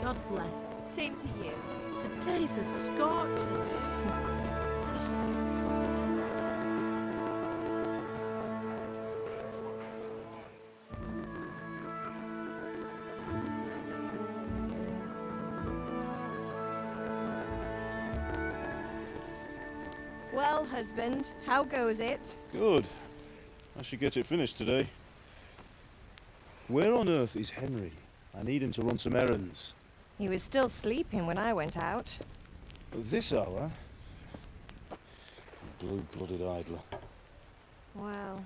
God bless. Same to you. Today's a scorcher. Well, husband, how goes it? Good. I should get it finished today. Where on earth is Henry? I need him to run some errands. He was still sleeping when I went out. At this hour? Blue-blooded idler. Well,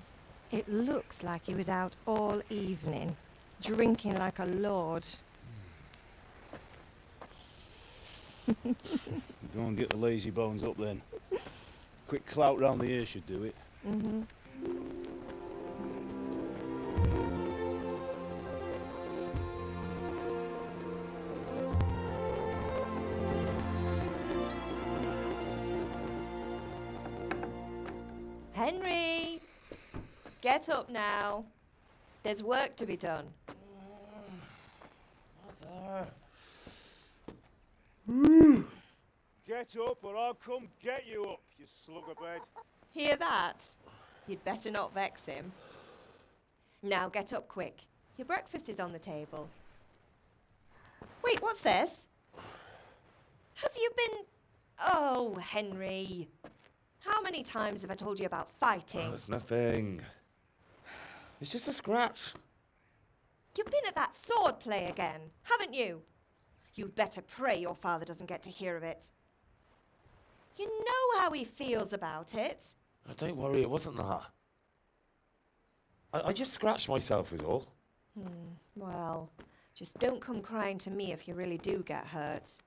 it looks like he was out all evening, drinking like a lord. Go and get the lazy bones up then. Quick clout round the ear should do it. Mm-hmm. Henry! Get up now. There's work to be done. Mother. Get up or I'll come get you up, you sluggerbed. Hear that? You'd better not vex him. Now get up quick. Your breakfast is on the table. Wait, what's this? Have you been... Oh, Henry. How many times have I told you about fighting? Oh, it's nothing. It's just a scratch. You've been at that sword play again, haven't you? You'd better pray your father doesn't get to hear of it. You know how he feels about it. Oh, don't worry, it wasn't that. I just scratched myself is all. Well, just don't come crying to me if you really do get hurt.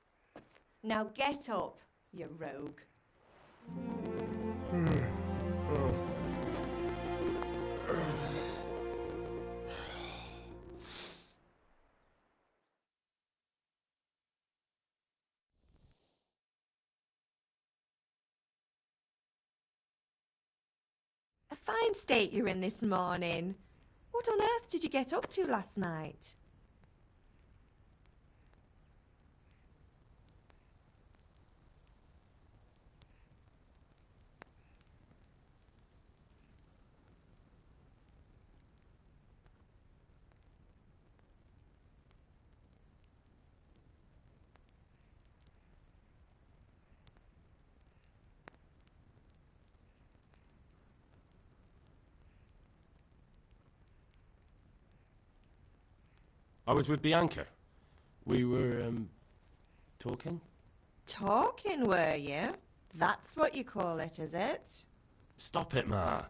Now get up, you rogue. A fine state you're in this morning. What on earth did you get up to last night? I was with Bianca. We were, talking? Talking, were you? That's what you call it, is it? Stop it, Ma.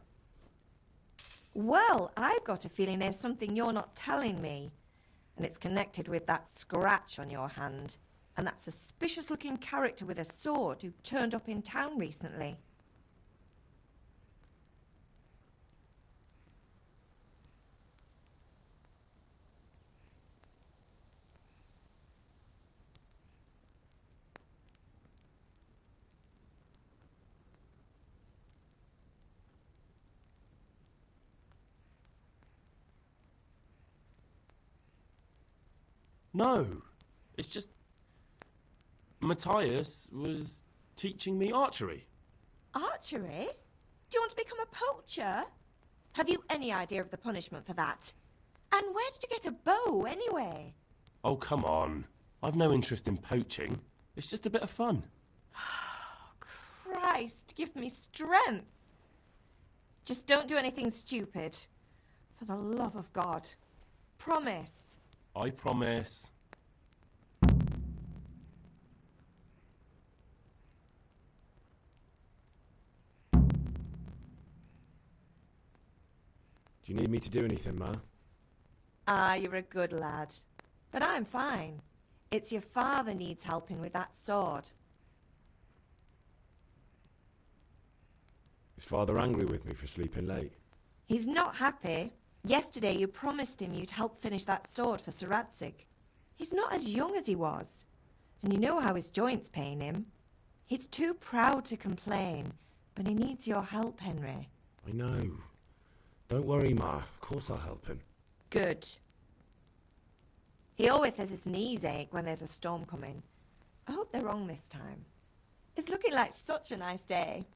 Well, I've got a feeling there's something you're not telling me. And it's connected with that scratch on your hand. And that suspicious-looking character with a sword who turned up in town recently. No. It's just... Matthias was teaching me archery. Archery? Do you want to become a poacher? Have you any idea of the punishment for that? And where did you get a bow, anyway? Oh, come on. I've no interest in poaching. It's just a bit of fun. Christ, give me strength. Just don't do anything stupid. For the love of God. Promise. I promise. Do you need me to do anything, Ma? Ah, you're a good lad. But I'm fine. It's your father needs helping with that sword. Is Father angry with me for sleeping late? He's not happy. Yesterday you promised him you'd help finish that sword for Sir Radzig. He's not as young as he was. And you know how his joints pain him. He's too proud to complain, but he needs your help, Henry. I know. Don't worry, Ma. Of course I'll help him. Good. He always says his knees ache when there's a storm coming. I hope they're wrong this time. It's looking like such a nice day.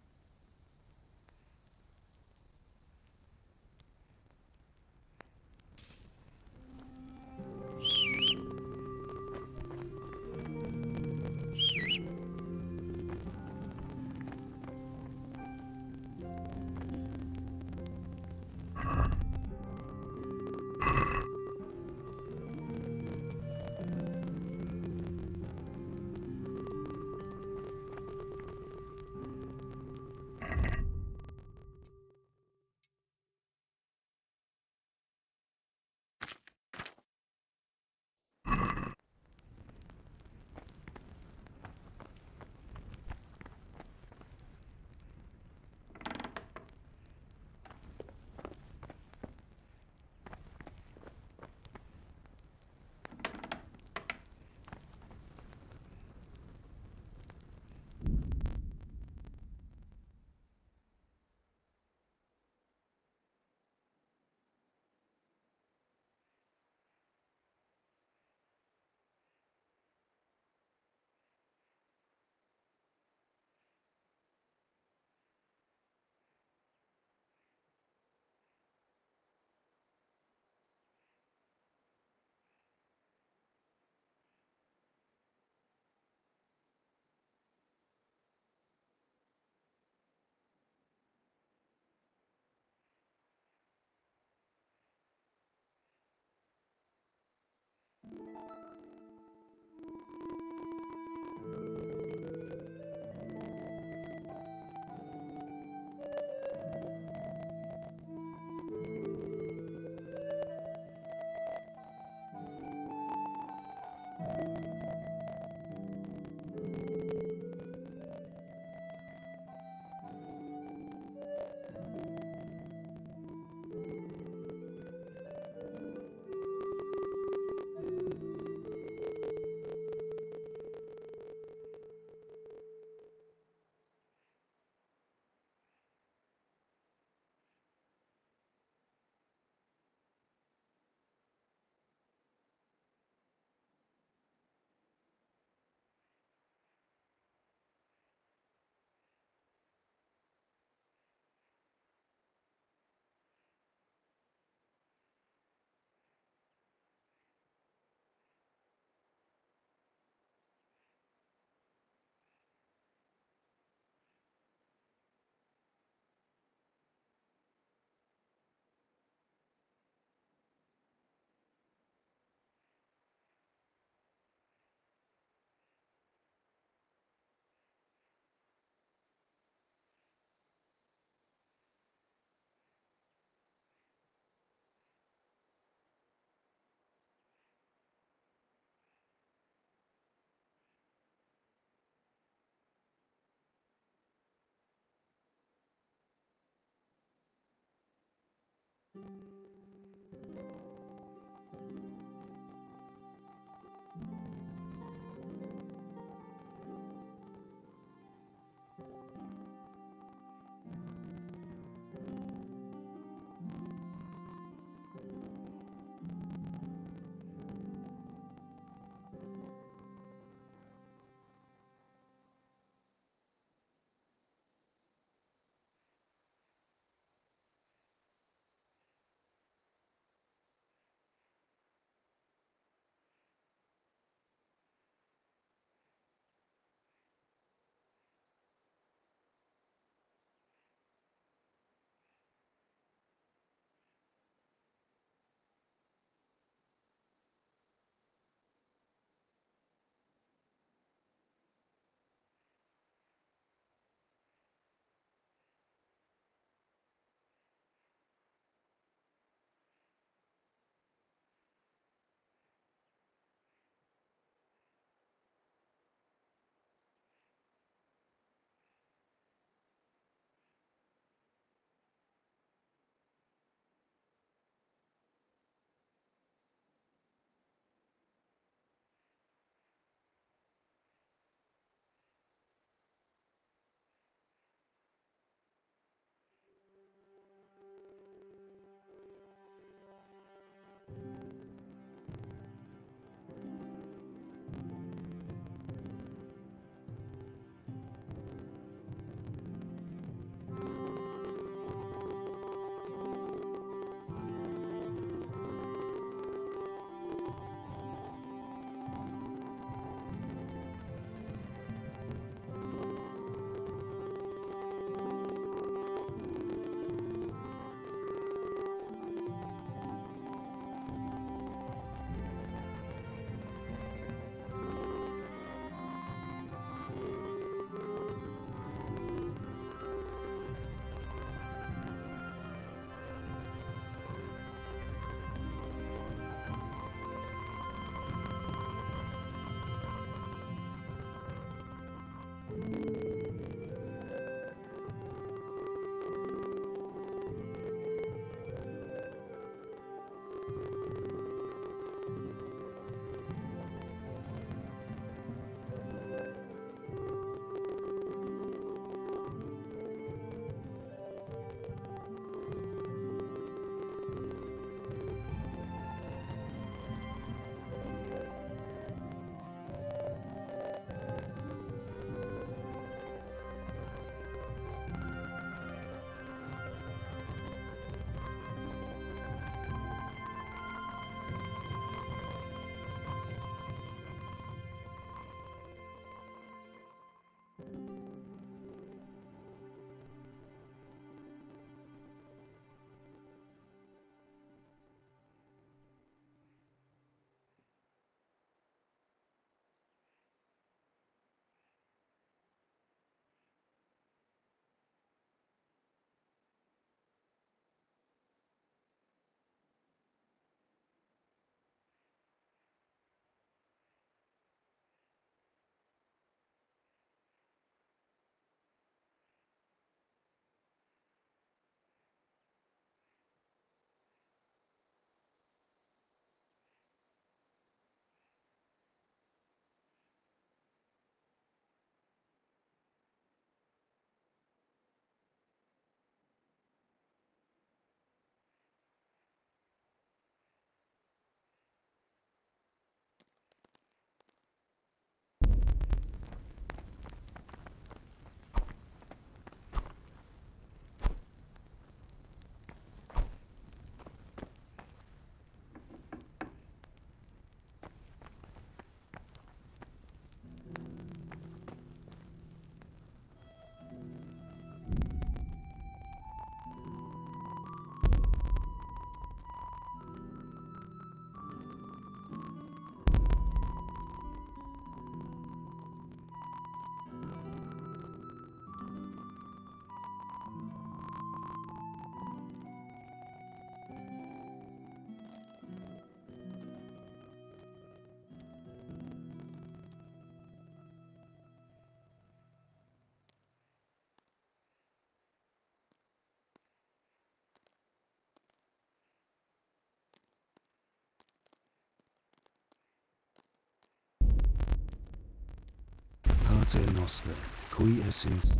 Pater Noster, qui essens.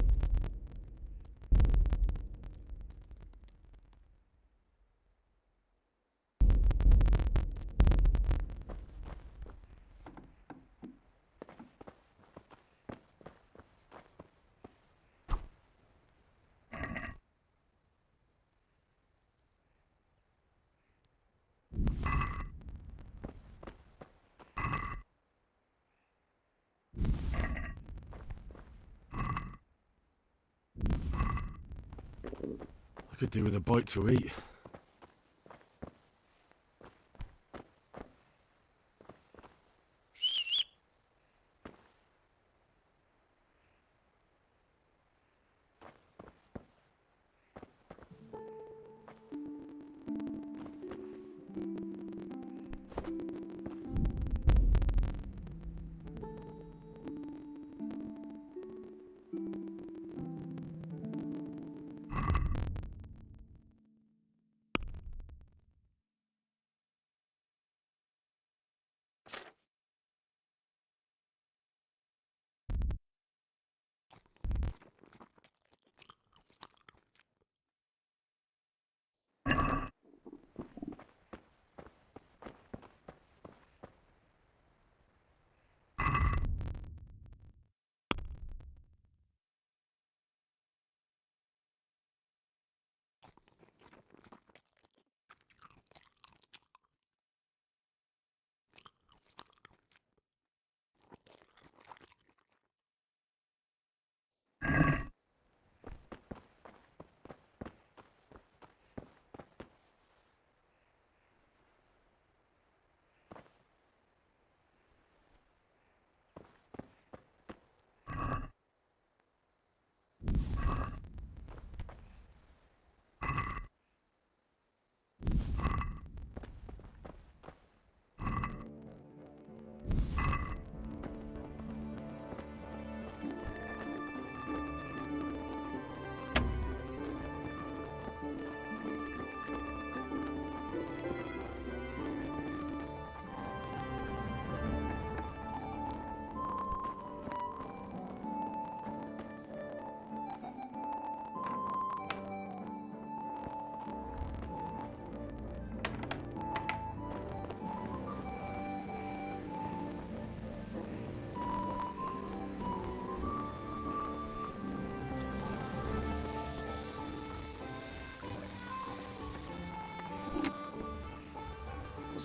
I could do with a bite to eat.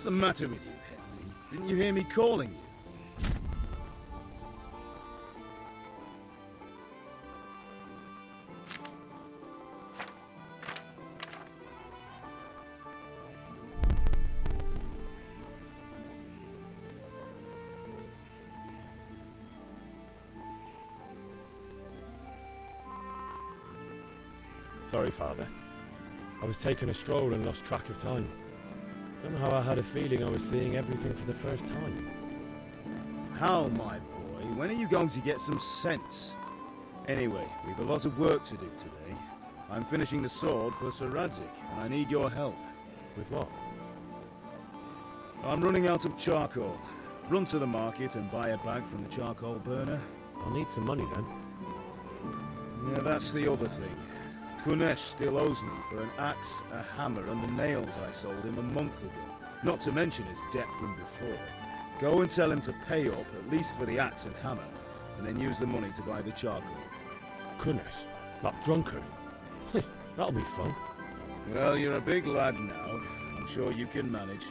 the matter with you, Henry? Didn't you hear me calling you? Sorry, Father. I was taking a stroll and lost track of time. Somehow I had a feeling I was seeing everything for the first time. Hal, my boy, when are you going to get some sense? Anyway, we've a lot of work to do today. I'm finishing the sword for Sir Radzik, and I need your help. With what? I'm running out of charcoal. Run to the market and buy a bag from the charcoal burner. I'll need some money then. Yeah, that's the other thing. Kunesh still owes me for an axe, a hammer, and the nails I sold him a month ago. Not to mention his debt from before. Go and tell him to pay up, at least for the axe and hammer, and then use the money to buy the charcoal. Goodness, that drunkard. That'll be fun. Well, you're a big lad now. I'm sure you can manage.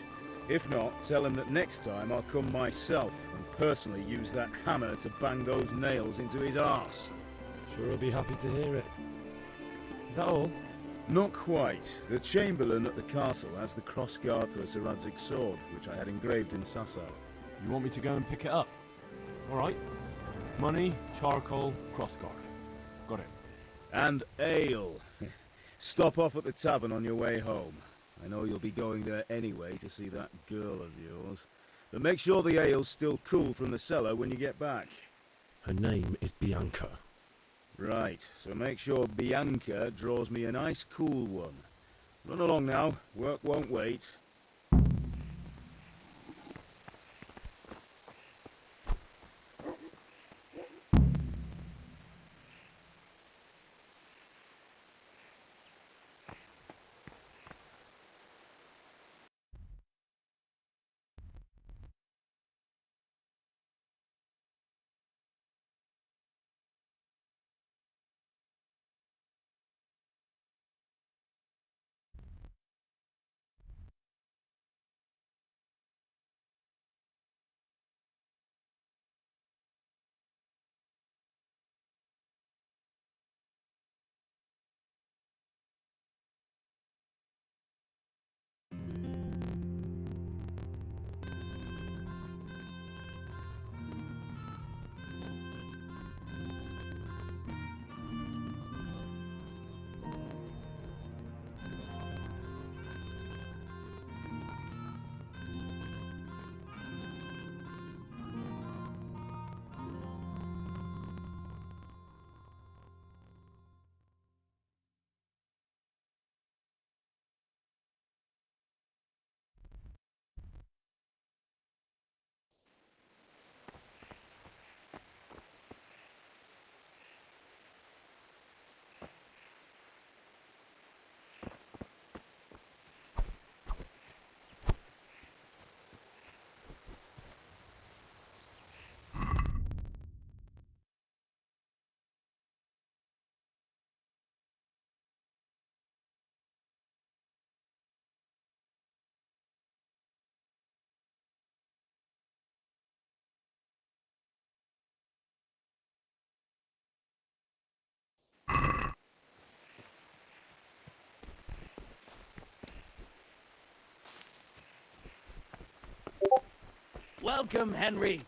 If not, tell him that next time I'll come myself and personally use that hammer to bang those nails into his arse. Sure he'll be happy to hear it. Is that all? Not quite. The Chamberlain at the castle has the crossguard for Sir Radzik's sword, which I had engraved in Sasau. You want me to go and pick it up? Alright. Money, charcoal, crossguard. Got it. And ale. Stop off at the tavern on your way home. I know you'll be going there anyway to see that girl of yours. But make sure the ale's still cool from the cellar when you get back. Her name is Bianca. Right, so make sure Bianca draws me a nice cool one. Run along now, work won't wait. Welcome, Henry.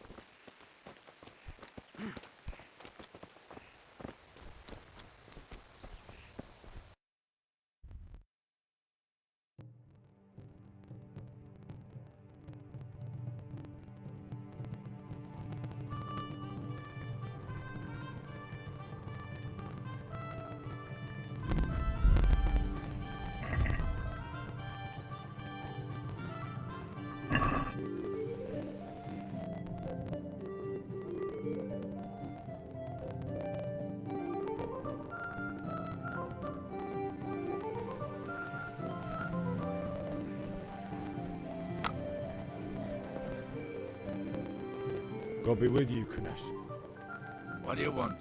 God be with you, Kunesh. What do you want?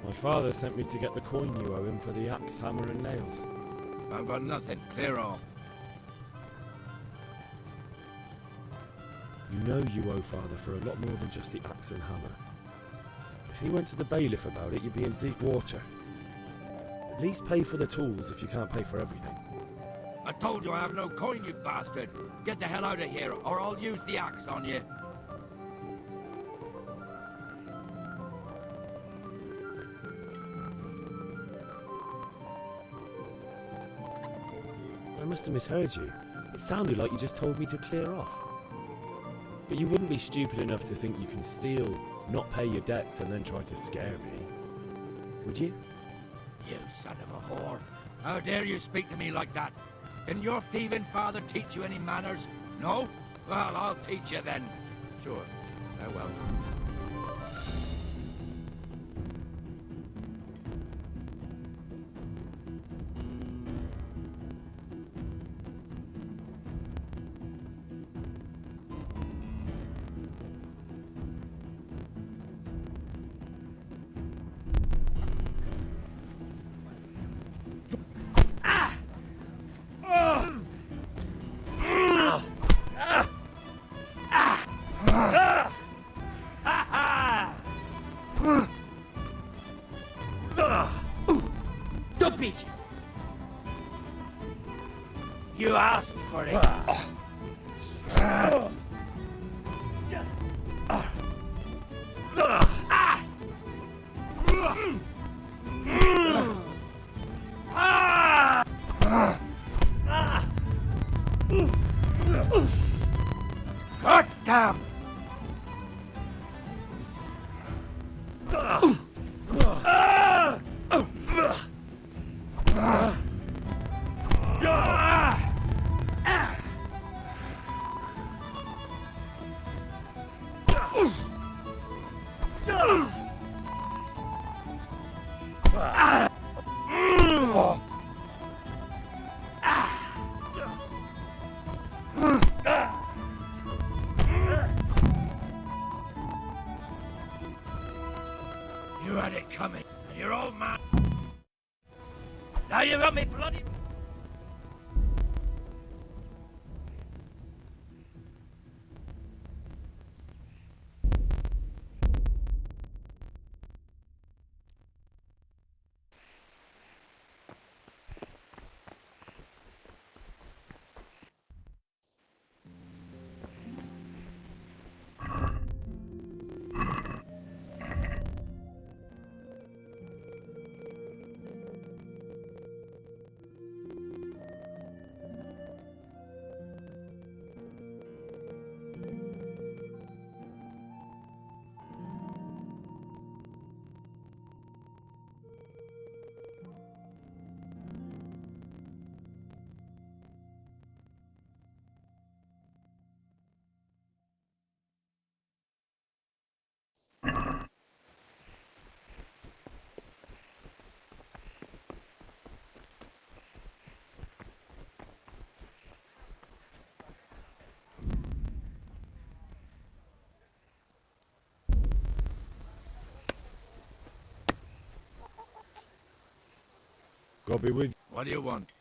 My father sent me to get the coin you owe him for the axe, hammer and nails. I've got nothing. Clear off. You know you owe Father for a lot more than just the axe and hammer. If he went to the bailiff about it, you'd be in deep water. At least pay for the tools if you can't pay for everything. I told you I have no coin, you bastard. Get the hell out of here, or I'll use the axe on you. I must have misheard you. It sounded like you just told me to clear off. But you wouldn't be stupid enough to think you can steal, not pay your debts, and then try to scare me, would you? You son of a whore. How dare you speak to me like that? Didn't your thieving father teach you any manners? No? Well, I'll teach you then. Sure. Farewell. Don't beat you. You asked for it. God damn! You had it coming, and you're all mad. Now you got me bloody... God be with What do you want?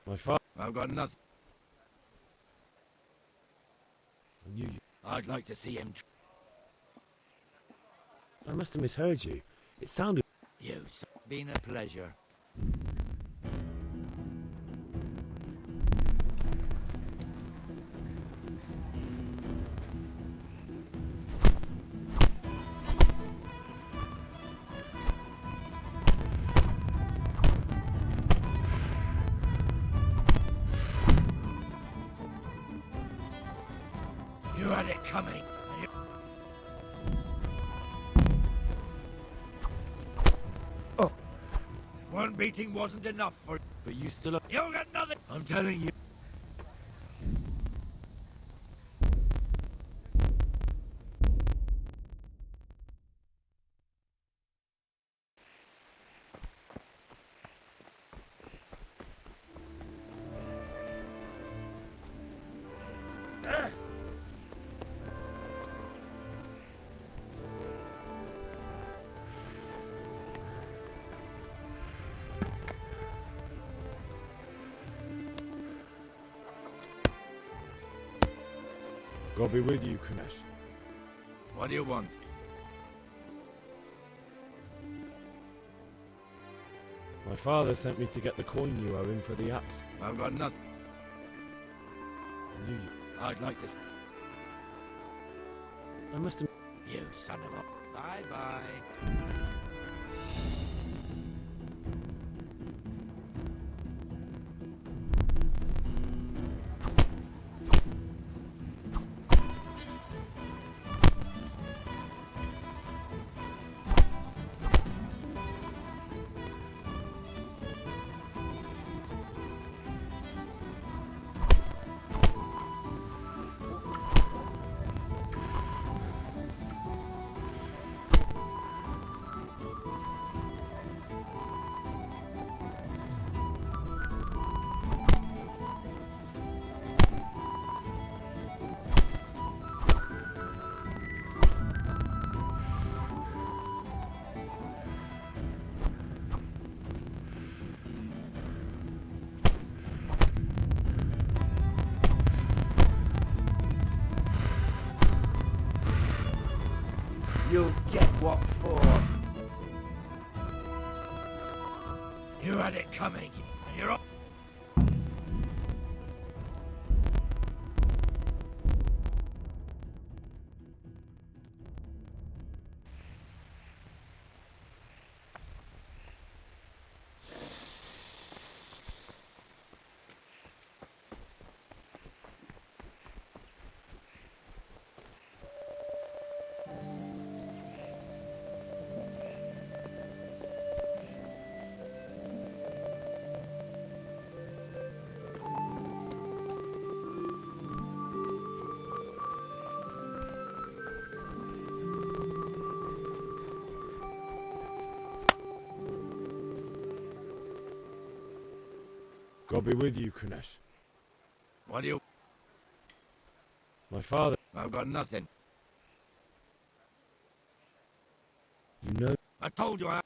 my father. I've got nothing. I knew you. I'd like to see him... I must have misheard you. It sounded... Been a pleasure. You had it coming. Oh. One beating wasn't enough for... But you still... You got nothing. I'm telling you. God be with you, Kunesh. What do you want? My father sent me to get the coin you owe him for the axe. I've got nothing. I knew you. I'd like to... I must have... You son of a... Bye-bye. You'll get what for. You had it coming. And you're... God be with you, Kunesh. What do you... My father... I've got nothing. You know... I told you I...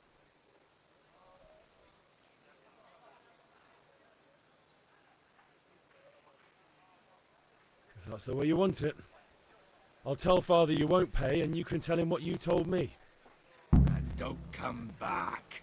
If that's the way you want it. I'll tell father you won't pay and you can tell him what you told me. And don't come back.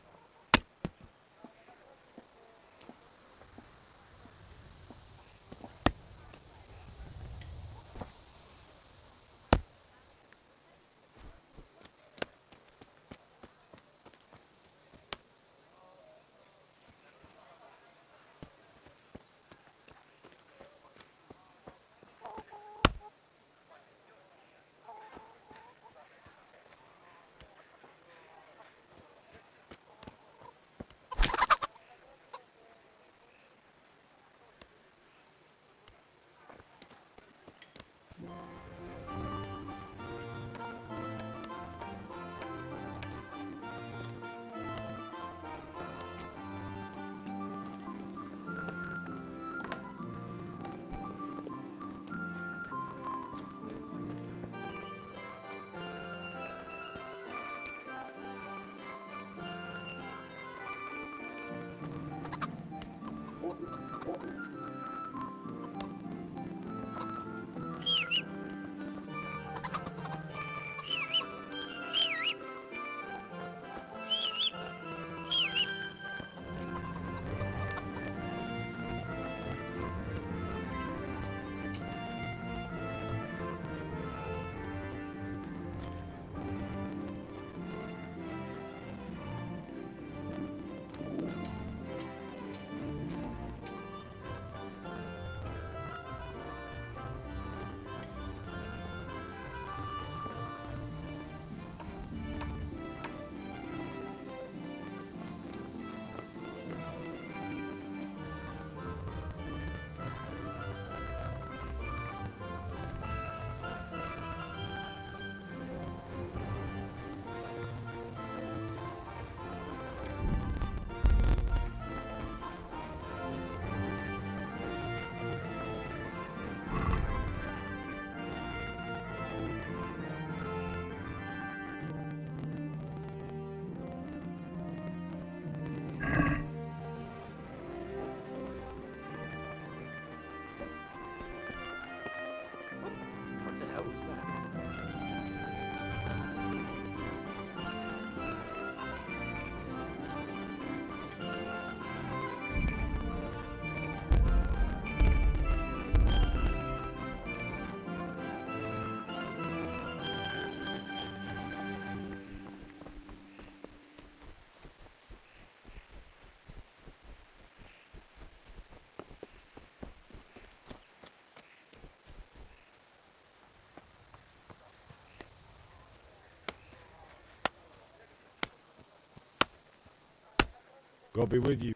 God be with you.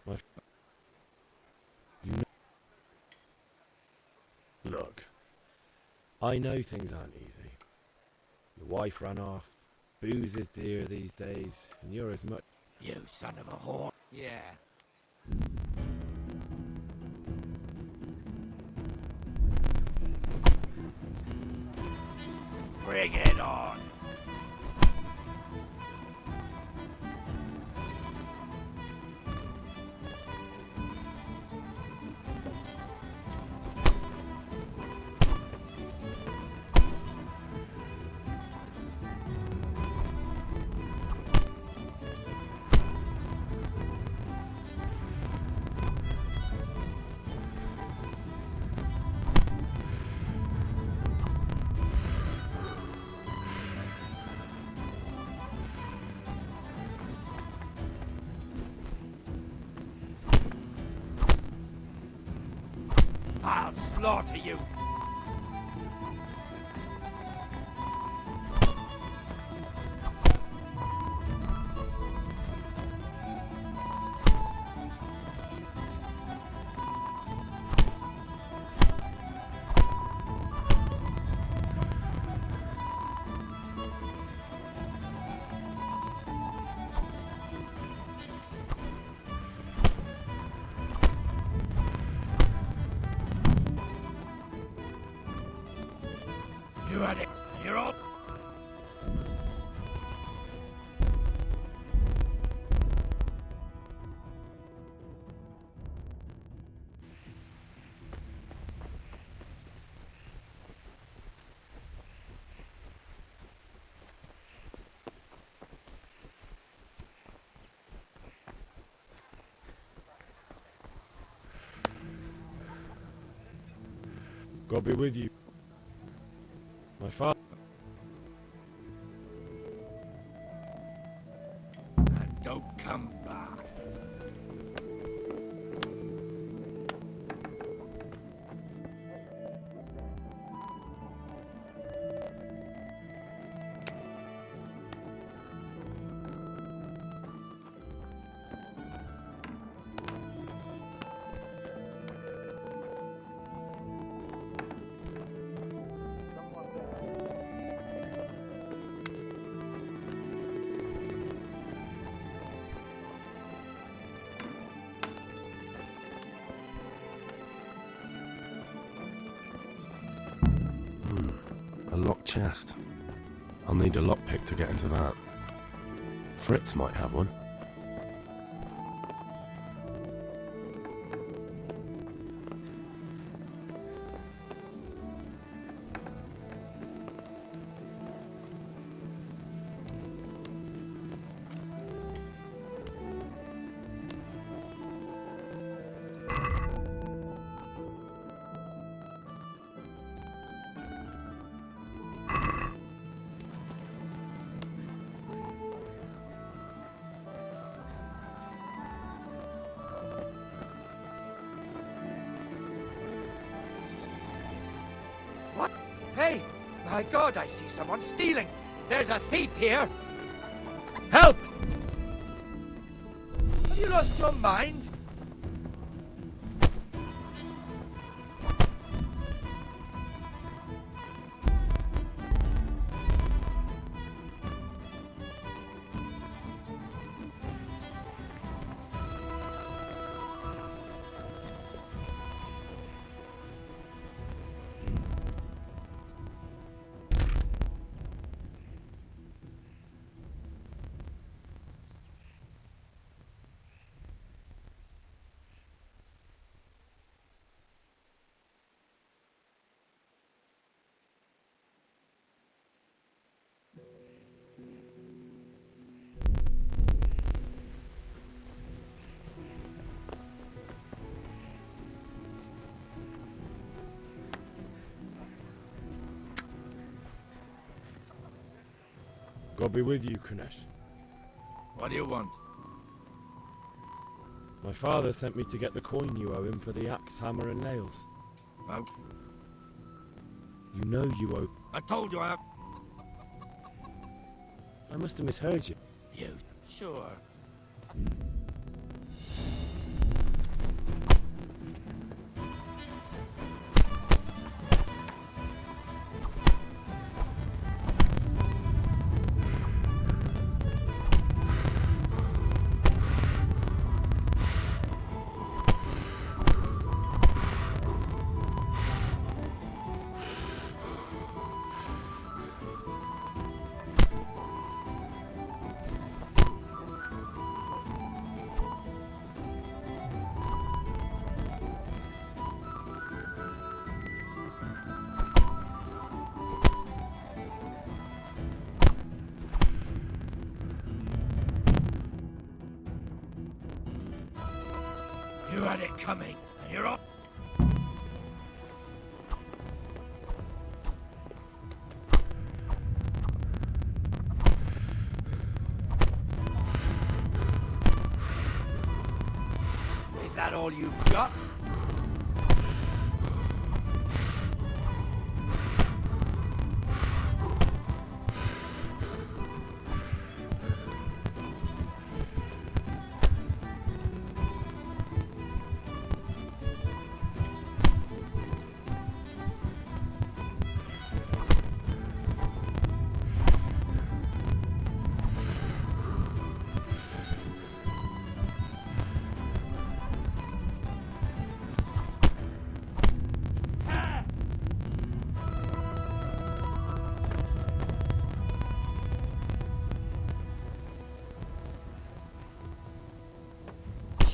You know. Look, I know things aren't easy. Your wife ran off, booze is dear these days, and you're as much. You son of a whore. Yeah. Bring it on. I'll slaughter you. You had it. You're all. God be with you. My father. And don't come back. A locked chest. I'll need a lockpick to get into that. Fritz might have one. What? Hey! My God, I see someone stealing! There's a thief here! Help! Have you lost your mind? God be with you, Kunesh. What do you want? My father sent me to get the coin you owe him for the axe, hammer, and nails. Oh, You know you owe. I told you I... I must have misheard you. You... Sure. You had it coming, and you're up. Is that all you've got?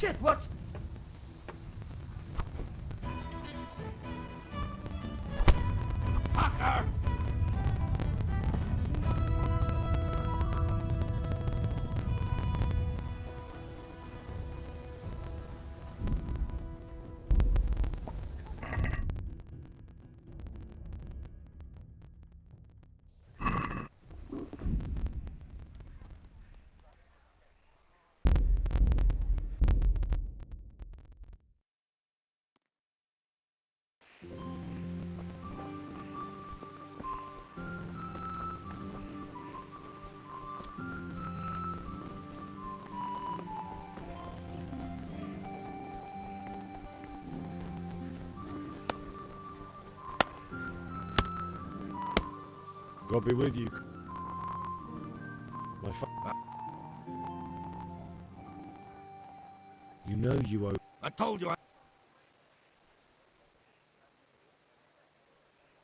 Shit, what's... Fucker! God be with you. My You know you owe... I told you I...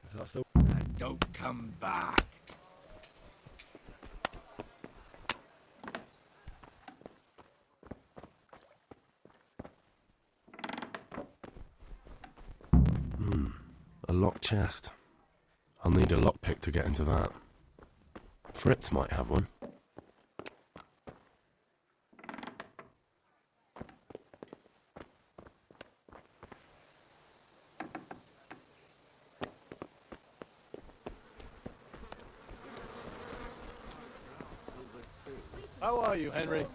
If that's the... And don't come back. A locked chest. I'll need a lockpick to get into that. Fritz might have one. How are you, Henry?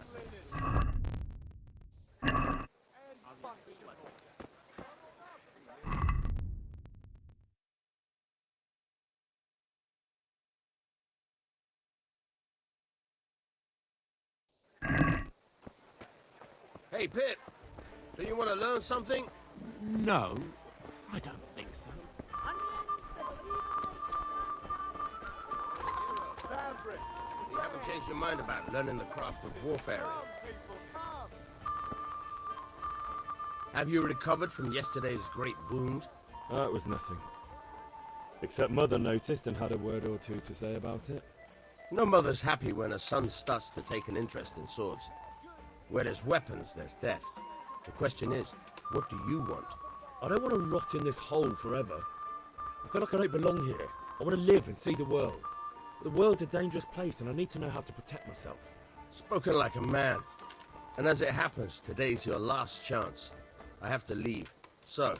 Hey, Pip, do you want to learn something? No, I don't think so. You haven't changed your mind about learning the craft of warfare. Have you recovered from yesterday's great wound? It was nothing. Except Mother noticed and had a word or two to say about it. No mother's happy when her son starts to take an interest in swords. Where there's weapons, there's death. The question is, what do you want? I don't want to rot in this hole forever. I feel like I don't belong here. I want to live and see the world. The world's a dangerous place and I need to know how to protect myself. Spoken like a man. And as it happens, today's your last chance. I have to leave. So,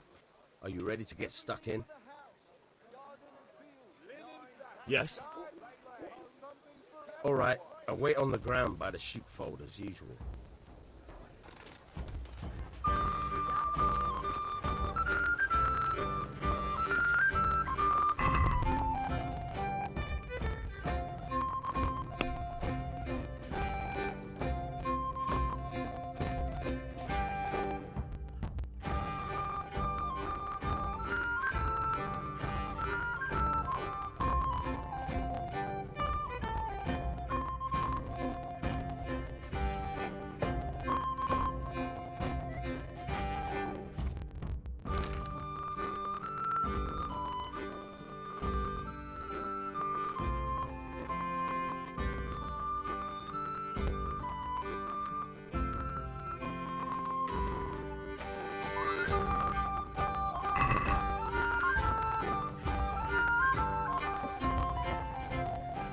are you ready to get stuck in? Yes? All right, I'll wait on the ground by the sheepfold as usual.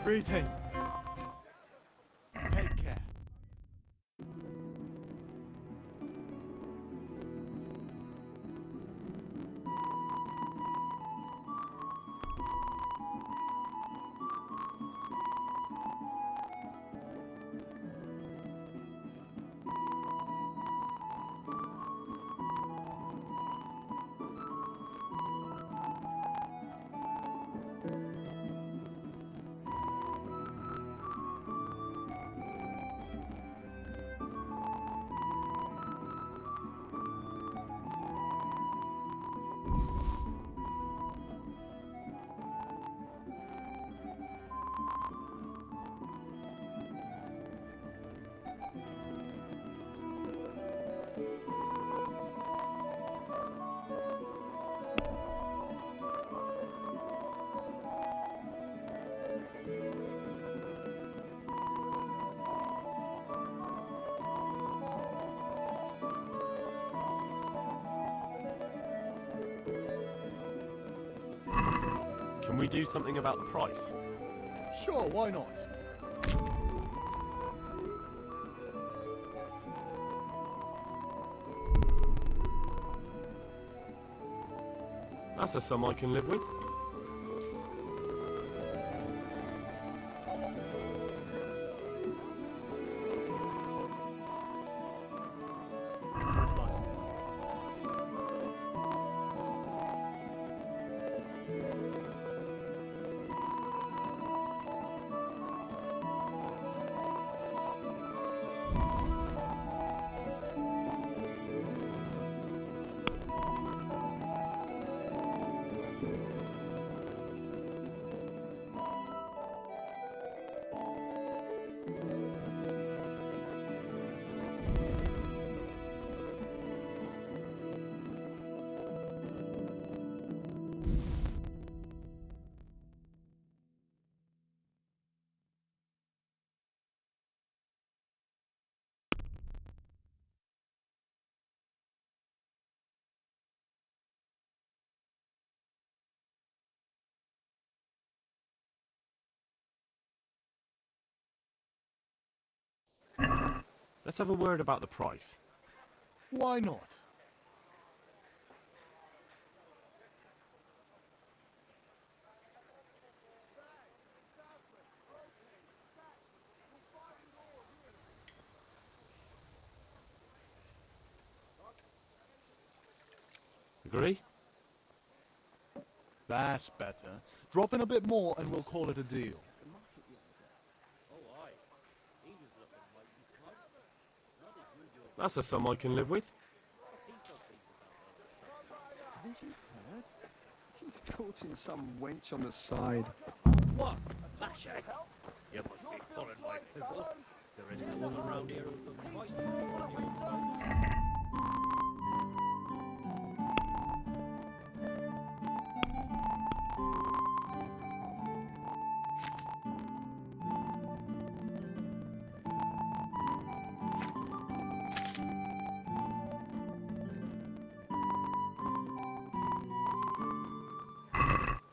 Greeting. Take care. Can we do something about the price? Sure, why not? That's a sum I can live with. Let's have a word about the price. Why not? Agree? That's better. Drop in a bit more and we'll call it a deal. That's a sum I can live with. Haven't you heard? He's courting some wench on the side. What? A flash egg? You must be pulling my fizzle. There is no one around here who can fight you.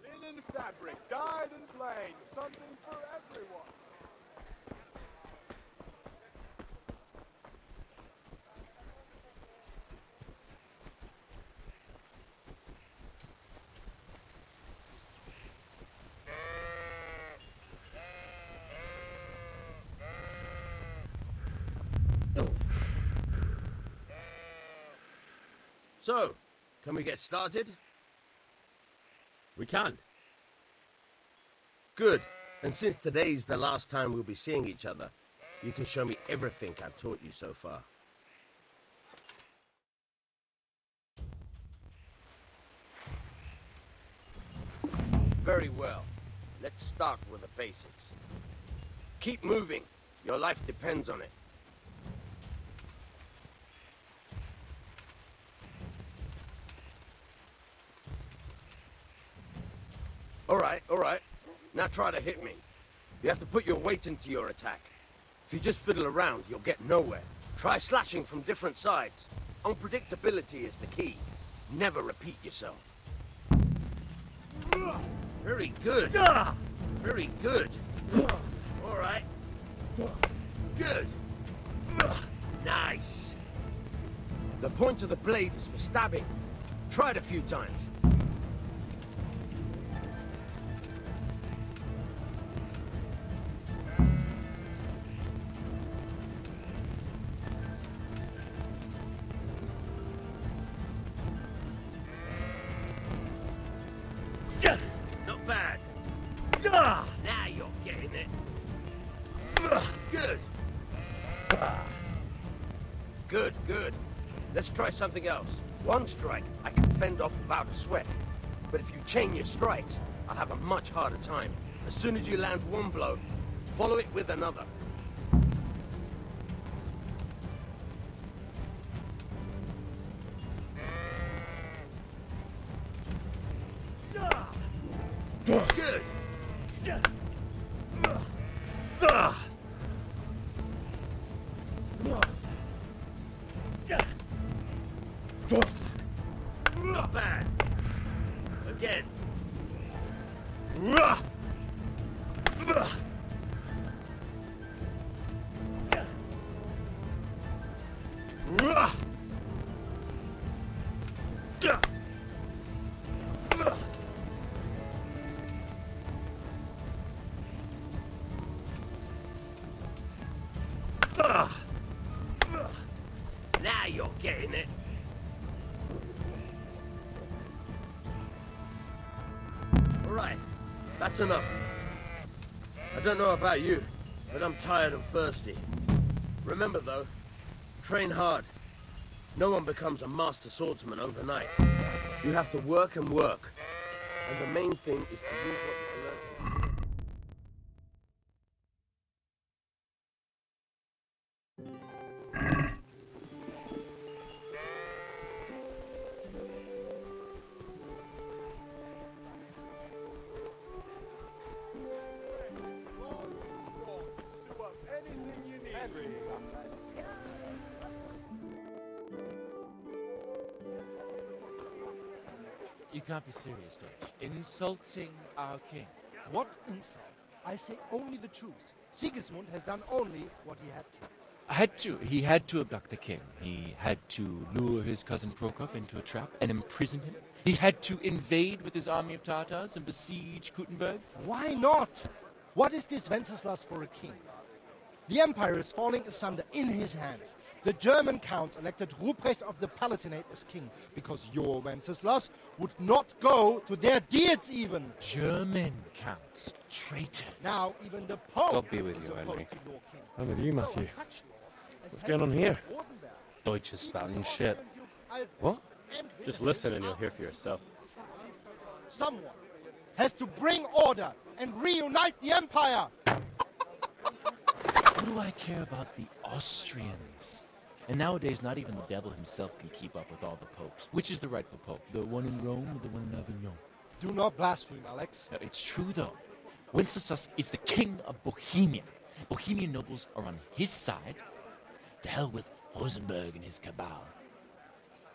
Linen fabric, dyed and plain, something for everyone. So, can we get started? We can. Good. And since today's the last time we'll be seeing each other, you can show me everything I've taught you so far. Very well. Let's start with the basics. Keep moving. Your life depends on it. All right. Now try to hit me. You have to put your weight into your attack. If you just fiddle around, you'll get nowhere. Try slashing from different sides. Unpredictability is the key. Never repeat yourself. Very good. Very good. All right. Good. Nice. The point of the blade is for stabbing. Try it a few times. Not bad. Now you're getting it. Good. Good, good. Let's try something else. One strike, I can fend off without a sweat. But if you chain your strikes, I'll have a much harder time. As soon as you land one blow, follow it with another. Good. Not bad. Again. Now you're getting it. All right, that's enough. I don't know about you, but I'm tired and thirsty. Remember though, train hard. No one becomes a master swordsman overnight. You have to work and work. And the main thing is to use what you can learn. You can't be serious, Deutsch. Insulting our king. What insult? I say only the truth. Sigismund has done only what he had to. He had to abduct the king. He had to lure his cousin Prokop into a trap and imprison him. He had to invade with his army of Tatars and besiege Kuttenberg. Why not? What is this Wenceslas for a king? The empire is falling asunder in his hands. The German counts elected Ruprecht of the Palatinate as king because your Wenceslas would not go to their deeds even. German counts. Traitors. Now even the Pope God be with is you, opposed Henry. to your king. I'm with you, So Matthew. are such lords as What's going on here? Rosenberg. Deutsch is spouting shit. What? Just listen and you'll hear for yourself. Someone has to bring order and reunite the empire. What do I care about the Austrians? And nowadays, not even the devil himself can keep up with all the popes. Which is the rightful pope? The one in Rome or the one in Avignon? Do not blaspheme, Alex. No, it's true, though. Wenceslas is the king of Bohemia. Bohemian nobles are on his side. To hell with Rosenberg and his cabal.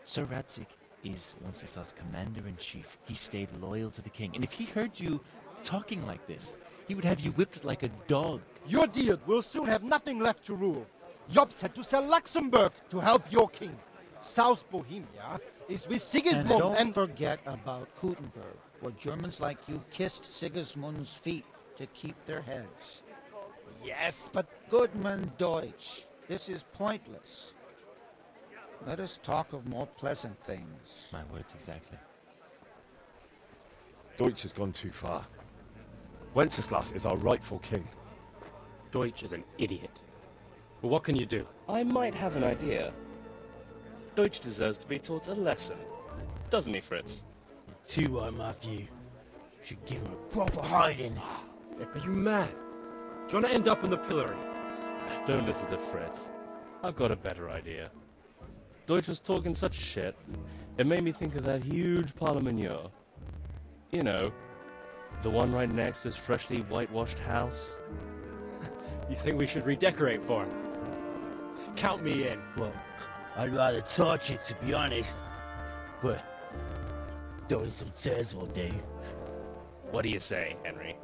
Sir Radzik is Wenceslas' commander-in-chief. He stayed loyal to the king. And if he heard you talking like this, he would have you whipped like a dog. Your deed will soon have nothing left to rule. Jobst had to sell Luxembourg to help your king. South Bohemia is with Sigismund and don't forget about Kuttenberg, where Germans like you kissed Sigismund's feet to keep their heads. Yes, but Goodman Deutsch, this is pointless. Let us talk of more pleasant things. My words exactly. Deutsch has gone too far. Wenceslas is our rightful king. Deutsch is an idiot. But what can you do? I might have an idea. Deutsch deserves to be taught a lesson. Doesn't he, Fritz? Too right, Matthew. Should give him a proper hiding. Are you mad? Do you want to end up in the pillory? Don't listen to Fritz. I've got a better idea. Deutsch was talking such shit, it made me think of that huge Parlement. You know, the one right next to his freshly whitewashed house. You think we should redecorate for him? Count me in. Well, I'd rather torch it, to be honest. But doing some tears will do. What do you say, Henry?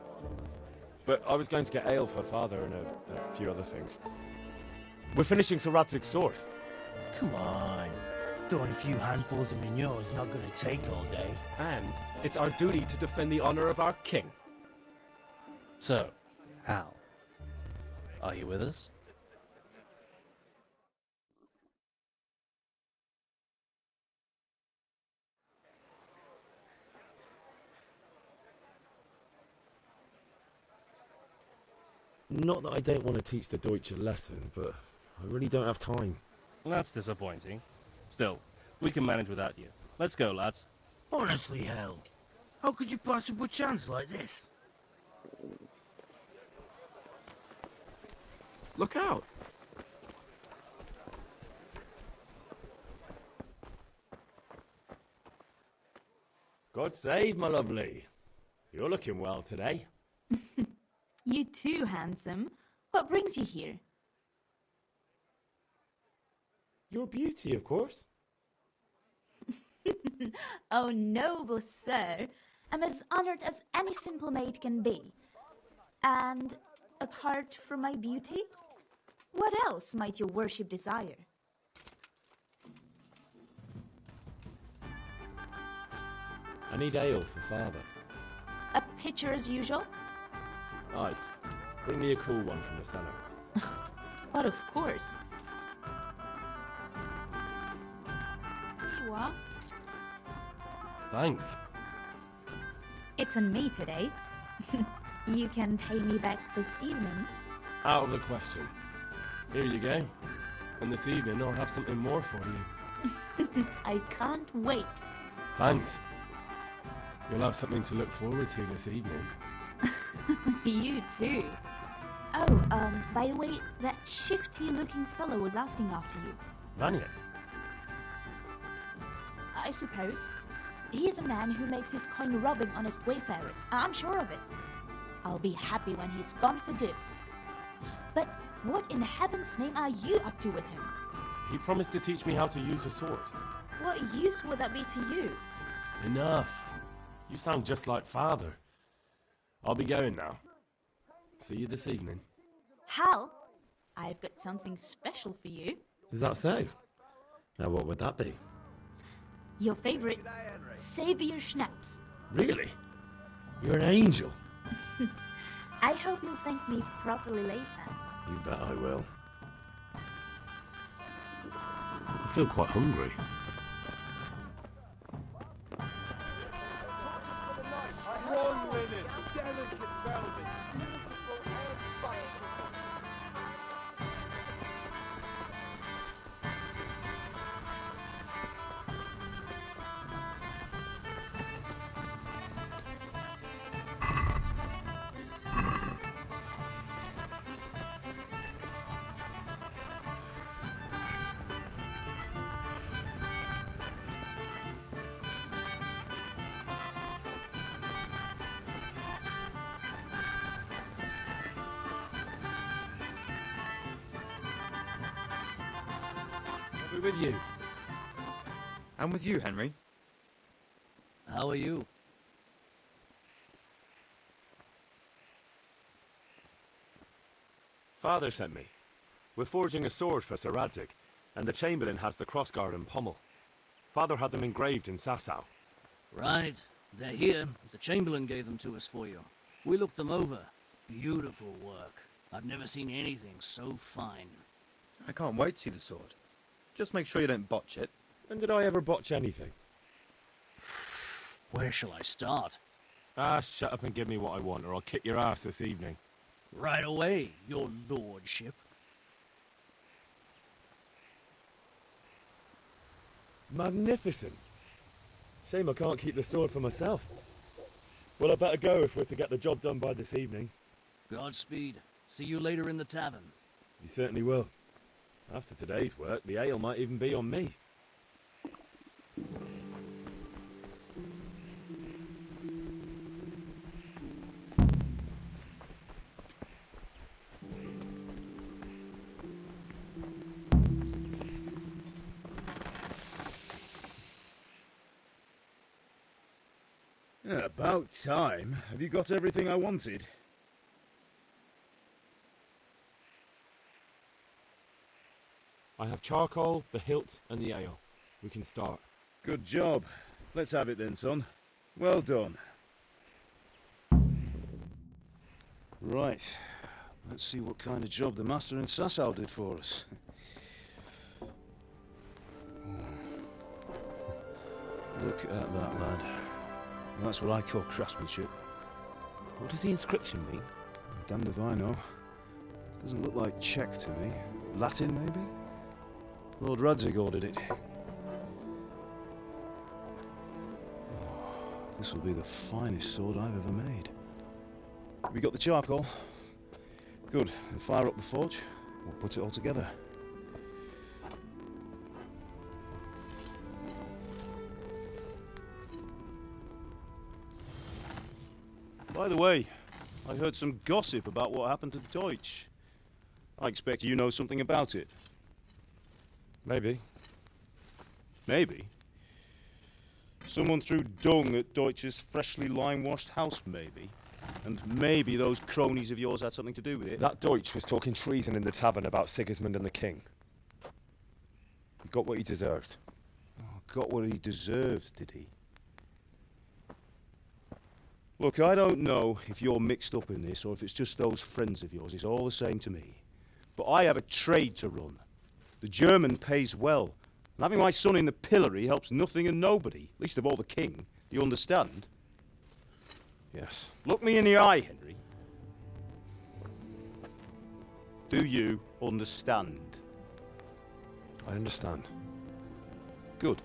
but I was going to get ale for Father and a few other things. We're finishing Sir Radzig's sword. Come on. Throwing a few handfuls of manure is not gonna take all day. And it's our duty to defend the honor of our king. So, Hal, are you with us? Not that I don't want to teach the Deutsch a lesson, but I really don't have time. That's disappointing. Still, we can manage without you. Let's go, lads. Honestly, Hal, how could you possibly chance like this? Look out! God save, my lovely. You're looking well today. You too, handsome. What brings you here? Your beauty, of course. Oh, noble sir. I'm as honored as any simple maid can be. And apart from my beauty, what else might your worship desire? I need ale for Father. A pitcher as usual? Aye. Bring me a cool one from the cellar. But of course. Here you are. Thanks. It's on me today. You can pay me back this evening. Out of the question. Here you go. And this evening I'll have something more for you. I can't wait. Thanks. You'll have something to look forward to this evening. You too. Oh, by the way, that shifty-looking fellow was asking after you. Vanya? I suppose. He is a man who makes his coin robbing honest wayfarers. I'm sure of it. I'll be happy when he's gone for good. But what in heaven's name are you up to with him? He promised to teach me how to use a sword. What use would that be to you? Enough. You sound just like Father. I'll be going now. See you this evening. Hal, I've got something special for you. Is that so? Now what would that be? Your favorite Savior Schnapps. Really? You're an angel. I hope you'll thank me properly later. You bet I will. I feel quite hungry. Strong linen, delicate velvet, beautiful and fashion. I'll be with you. I'm with you, Henry. How are you? Father sent me. We're forging a sword for Sir Radzig, and the Chamberlain has the crossguard and pommel. Father had them engraved in Sasau. Right. They're here. The Chamberlain gave them to us for you. We looked them over. Beautiful work. I've never seen anything so fine. I can't wait to see the sword. Just make sure you don't botch it. When did I ever botch anything? Where shall I start? Ah, shut up and give me what I want, or I'll kick your ass this evening. Right away, your lordship. Magnificent. Shame I can't keep the sword for myself. Well, I better go if we're to get the job done by this evening. Godspeed. See you later in the tavern. You certainly will. After today's work, the ale might even be on me. About time. Have you got everything I wanted? I have charcoal, the hilt, and the ale. We can start. Good job. Let's have it then, son. Well done. Right. Let's see what kind of job the master in Sasau did for us. Look at that, lad. That's what I call craftsmanship. What does the inscription mean? Damned if I know. Doesn't look like Czech to me. Latin, maybe? Lord Radzig ordered it. Oh, this will be the finest sword I've ever made. We got the charcoal? Good. Then fire up the forge. We'll put it all together. By the way, I heard some gossip about what happened to Deutsch. I expect you know something about it. Maybe. Maybe? Someone threw dung at Deutsch's freshly lime-washed house, maybe? And maybe those cronies of yours had something to do with it? That Deutsch was talking treason in the tavern about Sigismund and the king. He got what he deserved. Oh, got what he deserved, did he? Look, I don't know if you're mixed up in this or if it's just those friends of yours. It's all the same to me. But I have a trade to run. The German pays well. And having my son in the pillory helps nothing and nobody, least of all the king. Do you understand? Yes. Look me in the eye, Henry. Do you understand? I understand. Good.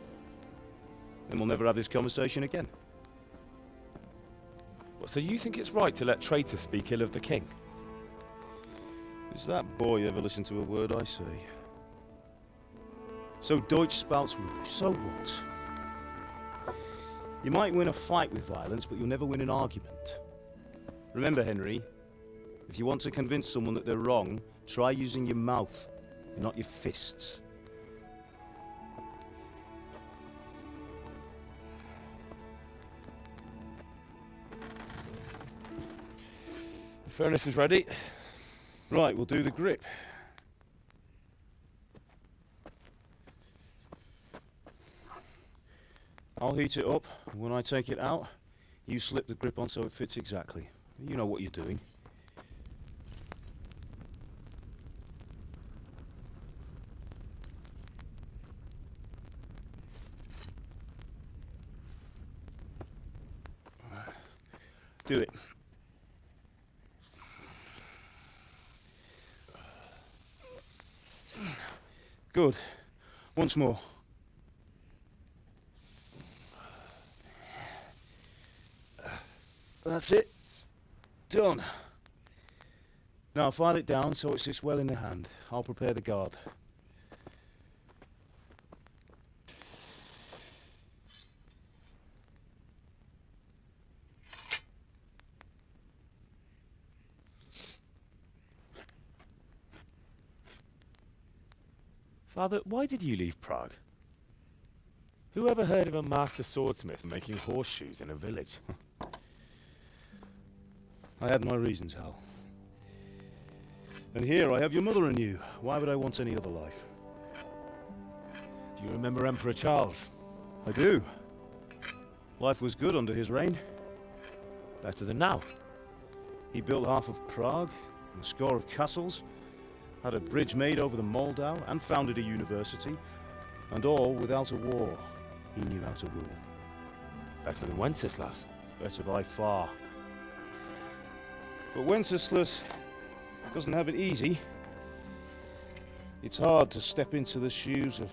Then we'll never have this conversation again. So you think it's right to let traitors speak ill of the king? Does that boy ever listen to a word I say? So Deutsch spouts rubbish, so what? You might win a fight with violence, but you'll never win an argument. Remember, Henry, if you want to convince someone that they're wrong, try using your mouth, not your fists. The furnace is ready. Right, we'll do the grip. I'll heat it up, and when I take it out, you slip the grip on so it fits exactly. You know what you're doing. Do it. Good. Once more. That's it. Done. Now file it down so it sits well in the hand. I'll prepare the guard. Father, why did you leave Prague? Who ever heard of a master swordsmith making horseshoes in a village? I had my reasons, Hal. And here I have your mother and you. Why would I want any other life? Do you remember Emperor Charles? I do. Life was good under his reign. Better than now. He built half of Prague, and a score of castles, had a bridge made over the Moldau, and founded a university, and all without a war. He knew how to rule. Better than Wenceslas. Better by far. But Wenceslas doesn't have it easy. It's hard to step into the shoes of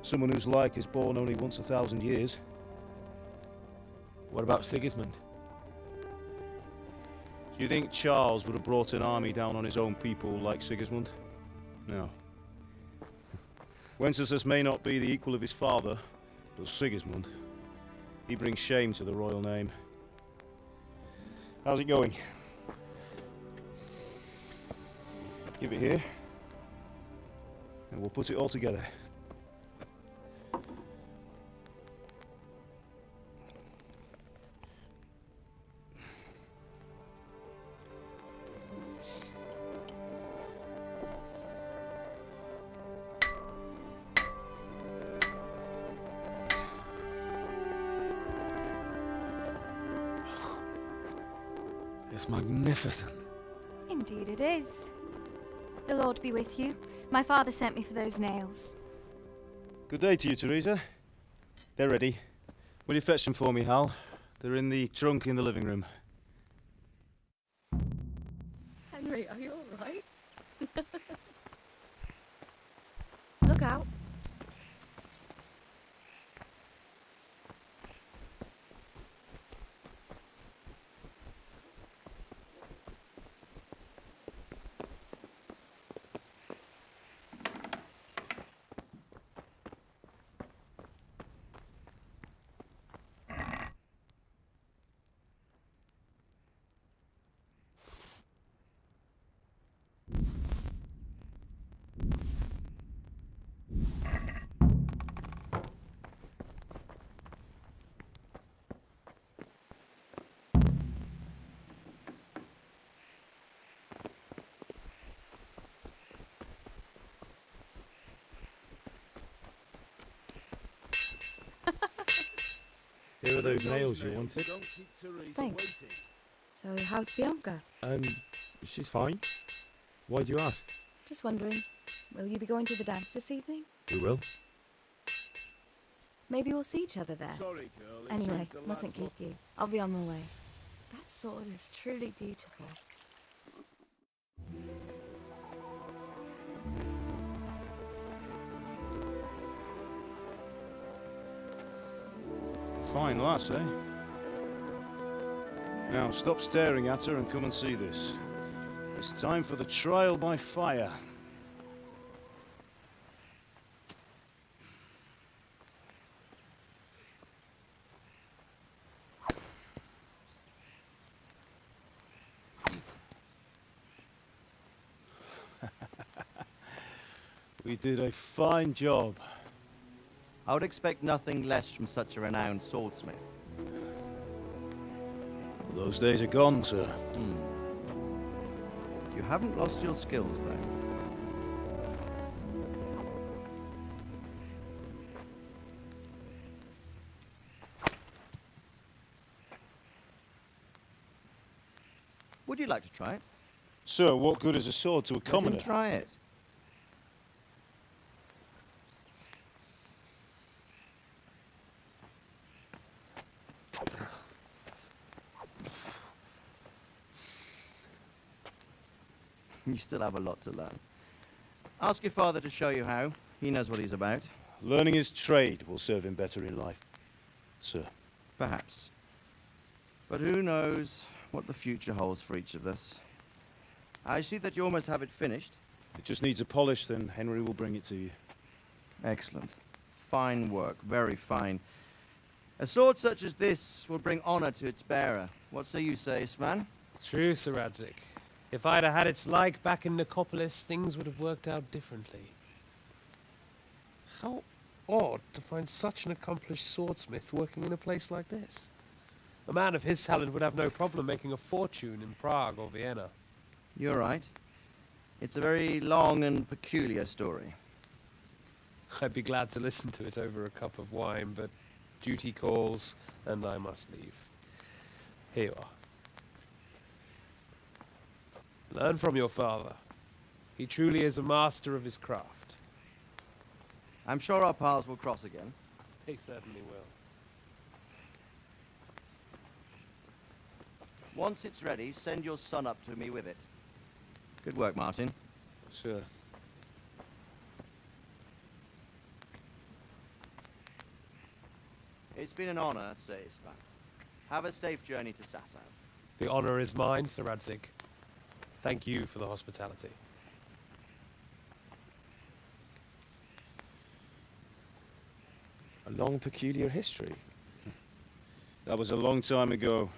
someone whose like is born only once 1,000 years. What about Sigismund? Do you think Charles would have brought an army down on his own people like Sigismund? No. Wenceslas may not be the equal of his father, but Sigismund, he brings shame to the royal name. How's it going? Give it here, and we'll put it all together. It's magnificent. Indeed it is. The Lord be with you. My father sent me for those nails. Good day to you, Teresa. They're ready. Will you fetch them for me, Hal? They're in the trunk in the living room. Henry, are you alright? Look out. Here are those nails you wanted. Thanks. So, how's Bianca? She's fine. Why do you ask? Just wondering, will you be going to the dance this evening? We will. Maybe we'll see each other there. Sorry, girl. Anyway, mustn't keep you. I'll be on my way. That sword is truly beautiful. Fine lass, eh? Now, stop staring at her and come and see this. It's time for the trial by fire. We did a fine job. I would expect nothing less from such a renowned swordsmith. Those days are gone, sir. You haven't lost your skills, though. Would you like to try it? Sir, what good is a sword to a commoner? Let him try it. You still have a lot to learn. Ask your father to show you how. He knows what he's about. Learning his trade will serve him better in life, sir. Perhaps. But who knows what the future holds for each of us. I see that you almost have it finished. It just needs a polish, then Henry will bring it to you. Excellent. Fine work, very fine. A sword such as this will bring honor to its bearer. What say you, Svan? True, Sir Radzik. If I'd have had its like back in Nicopolis, things would have worked out differently. How odd to find such an accomplished swordsmith working in a place like this. A man of his talent would have no problem making a fortune in Prague or Vienna. You're right. It's a very long and peculiar story. I'd be glad to listen to it over a cup of wine, but duty calls, and I must leave. Here you are. Learn from your father. He truly is a master of his craft. I'm sure our paths will cross again. They certainly will. Once it's ready, send your son up to me with it. Good work, Martin. Sure. It's been an honor, Sir Ispan. Have a safe journey to Sasau. The honor is mine, Sir Radzik. Thank you for the hospitality. A long, peculiar history. That was a long time ago.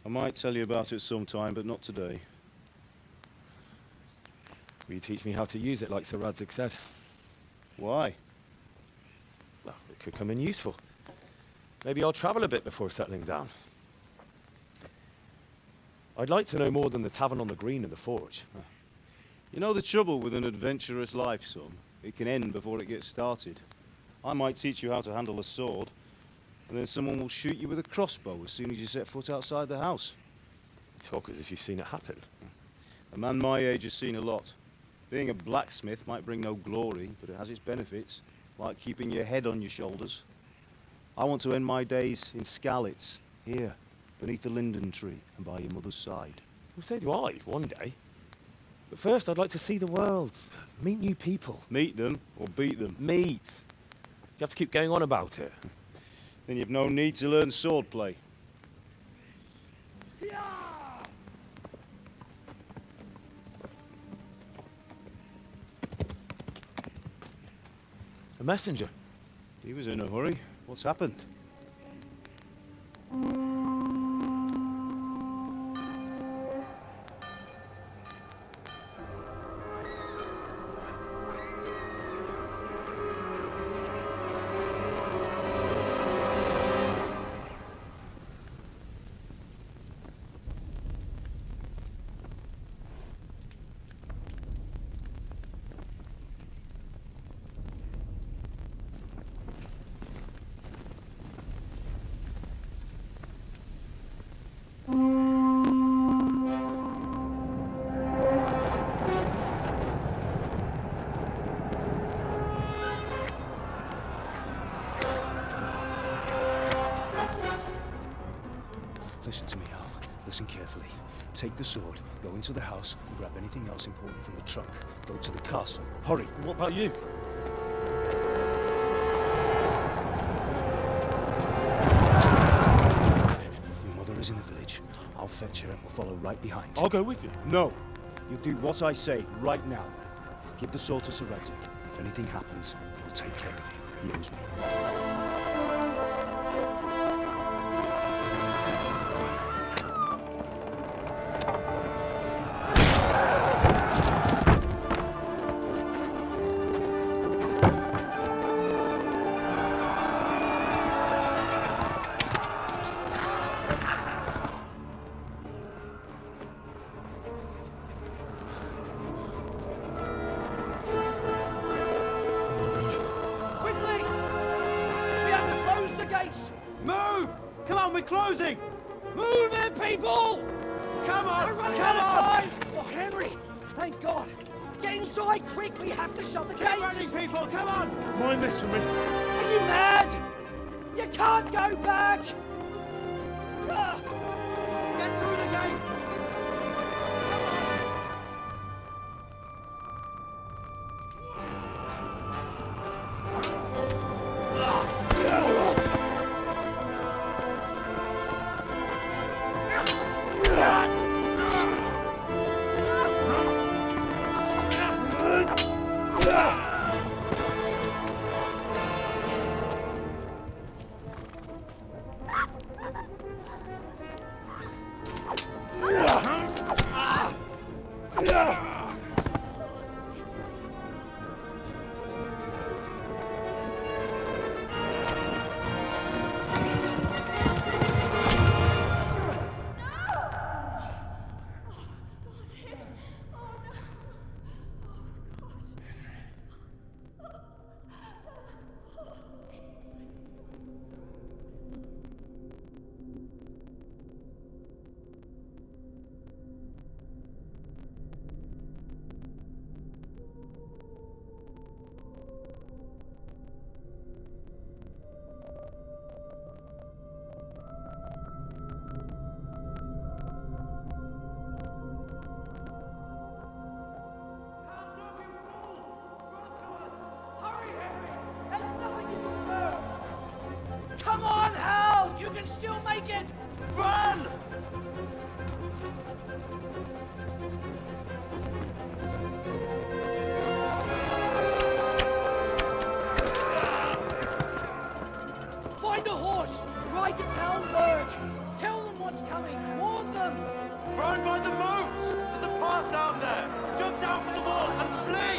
I might tell you about it sometime, but not today. Will you teach me how to use it like Sir Radzik said? Why? Well, it could come in useful. Maybe I'll travel a bit before settling down. I'd like to know more than the tavern on the green and the forge. You know the trouble with an adventurous life, son? It can end before it gets started. I might teach you how to handle a sword, and then someone will shoot you with a crossbow as soon as you set foot outside the house. talk as if you've seen it happen. A man my age has seen a lot. Being a blacksmith might bring no glory, but it has its benefits, like keeping your head on your shoulders. I want to end my days in Skalitz, here, beneath the linden tree and by your mother's side. Well, so do I, one day. But first, I'd like to see the world, meet new people. Meet them or beat them? Meet. You have to keep going on about it. Then you've no need to learn swordplay. A messenger. He was in a hurry. What's happened? Listen to me, Al. Listen carefully. Take the sword, go into the house, and grab anything else important from the trunk. Go to the castle. Hurry! What about you? Your mother is in the village. I'll fetch her and we'll follow right behind. I'll go with you. No! You'll do what I say right now. Give the sword to Sir Radzik. If anything happens, he'll take care of you. He knows me. We're closing! Move it, people! Come on! We're running Come out on! of time! Oh, Henry! Thank God! Get inside, quick! We have to shut the gates! Keep running, people! Come on! Mind this for me. Are you mad? You can't go back! Ah. Get through the gates! Come on, Hal! You can still make it! Run! Find a horse! Ride to Talmberg! Tell them what's coming! Warn them! Run by the moat! There's a path down there! Jump down from the wall and flee!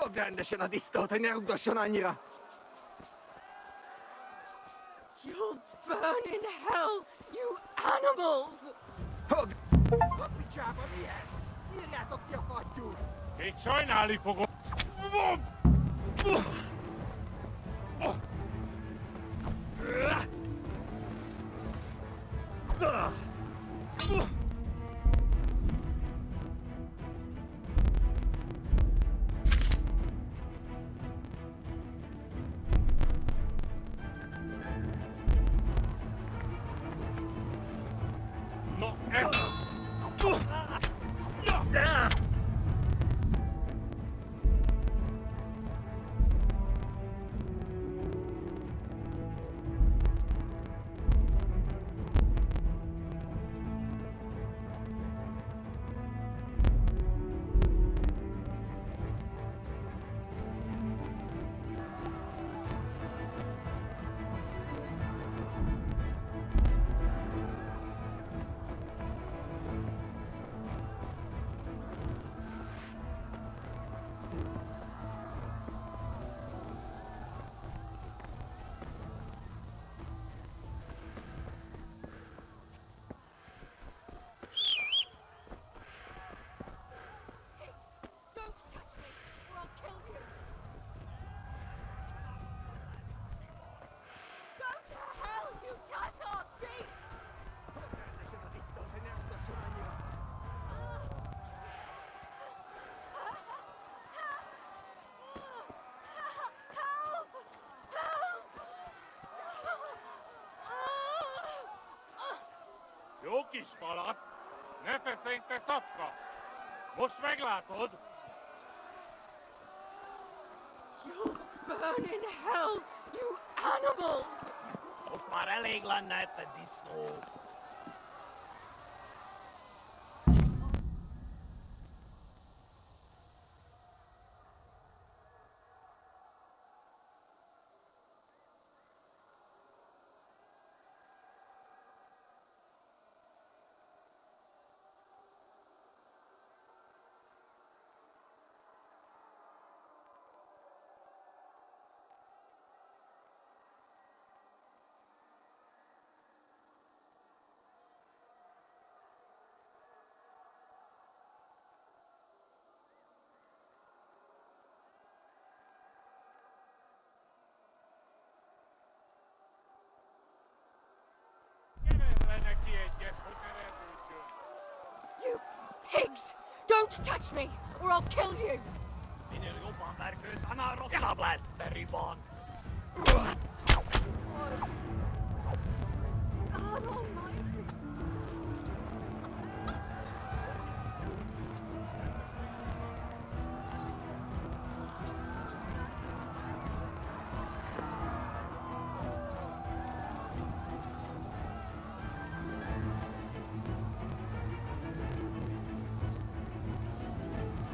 Ogłędę się nad istotę, nie udosionanira. You'll burn in hell, you animals! Pichava via! Io ti ho fatto! Che c'hai in ali fuoco? No, Jó kis falat, ne feszély, te szapka! Most meglátod! You'll burn in hell, you animals! Most már elég lenne te disznó! You pigs! Don't touch me, or I'll kill you!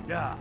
Yeah.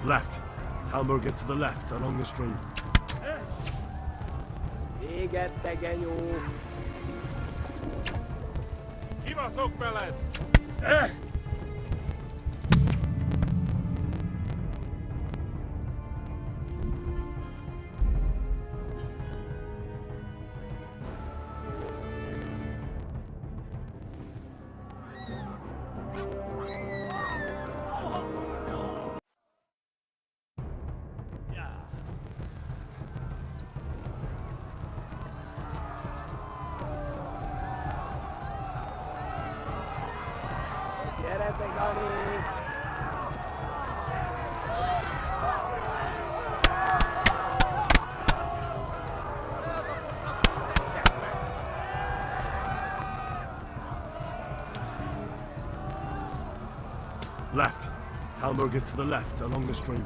Left. Talmberg is to the left, along the stream. Kivaszok veled! Left. Talmberg is to the left, along the stream.